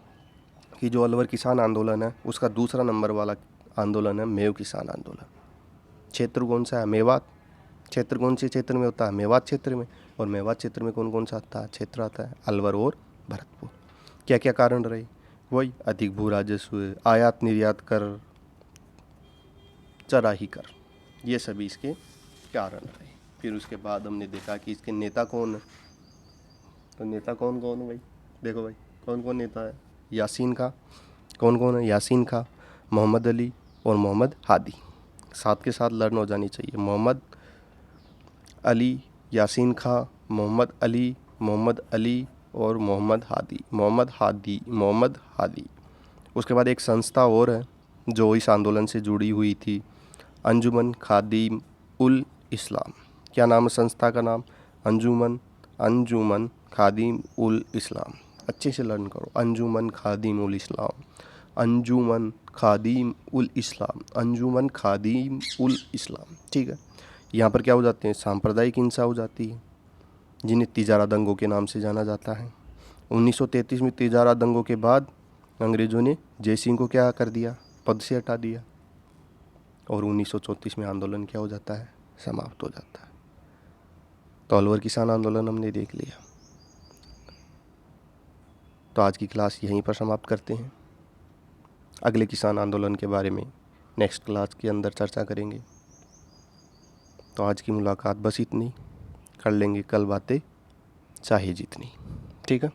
कि जो अलवर किसान आंदोलन है उसका दूसरा नंबर वाला आंदोलन है मेव किसान आंदोलन। क्षेत्र कौन सा है? मेवात। क्षेत्र कौन से क्षेत्र में होता है? मेवात क्षेत्र में। और मेवात क्षेत्र में कौन कौन सा आता है? क्षेत्र आता है अलवर और भरतपुर। क्या क्या कारण रहे? वही अधिक भू राजस्व, आयात निर्यात कर, चराही कर, ये सभी इसके कारण रहे। फिर उसके बाद हमने देखा कि इसके नेता कौन है। तो नेता कौन कौन है भाई? देखो भाई कौन कौन नेता है। यासीन खां। कौन कौन है? यासीन खां, मोहम्मद अली और मोहम्मद हादी। साथ के साथ लर्न हो जानी चाहिए। मोहम्मद अली, यासीन खां, मोहम्मद अली और मोहम्मद हादी। मोहम्मद हादी। उसके बाद एक संस्था और है जो इस आंदोलन से जुड़ी हुई थी, अंजुमन खादिम उल इस्लाम। क्या नाम है संस्था का नाम? अंजुमन खादिम उल इस्लाम। अच्छे से लर्न करो। अंजुमन खादिम उल इस्लाम, अंजुमन खादिम उल इस्लाम, अंजुमन खादिम उल इस्लाम। ठीक है। यहाँ पर क्या हो जाते हैं? सांप्रदायिक हिंसा हो जाती है, जिन्हें तिजारा दंगों के नाम से जाना जाता है। 1933 में तिजारा दंगों के बाद अंग्रेज़ों ने जय सिंह को क्या कर दिया? पद से हटा दिया। और 1934 में आंदोलन क्या हो जाता है? समाप्त हो जाता है। तो अलवर किसान आंदोलन हमने देख लिया। तो आज की क्लास यहीं पर समाप्त करते हैं। अगले किसान आंदोलन के बारे में नेक्स्ट क्लास के अंदर चर्चा करेंगे। तो आज की मुलाकात बस इतनी। कर लेंगे कल बातें चाहे जितनी। ठीक है।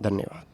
धन्यवाद।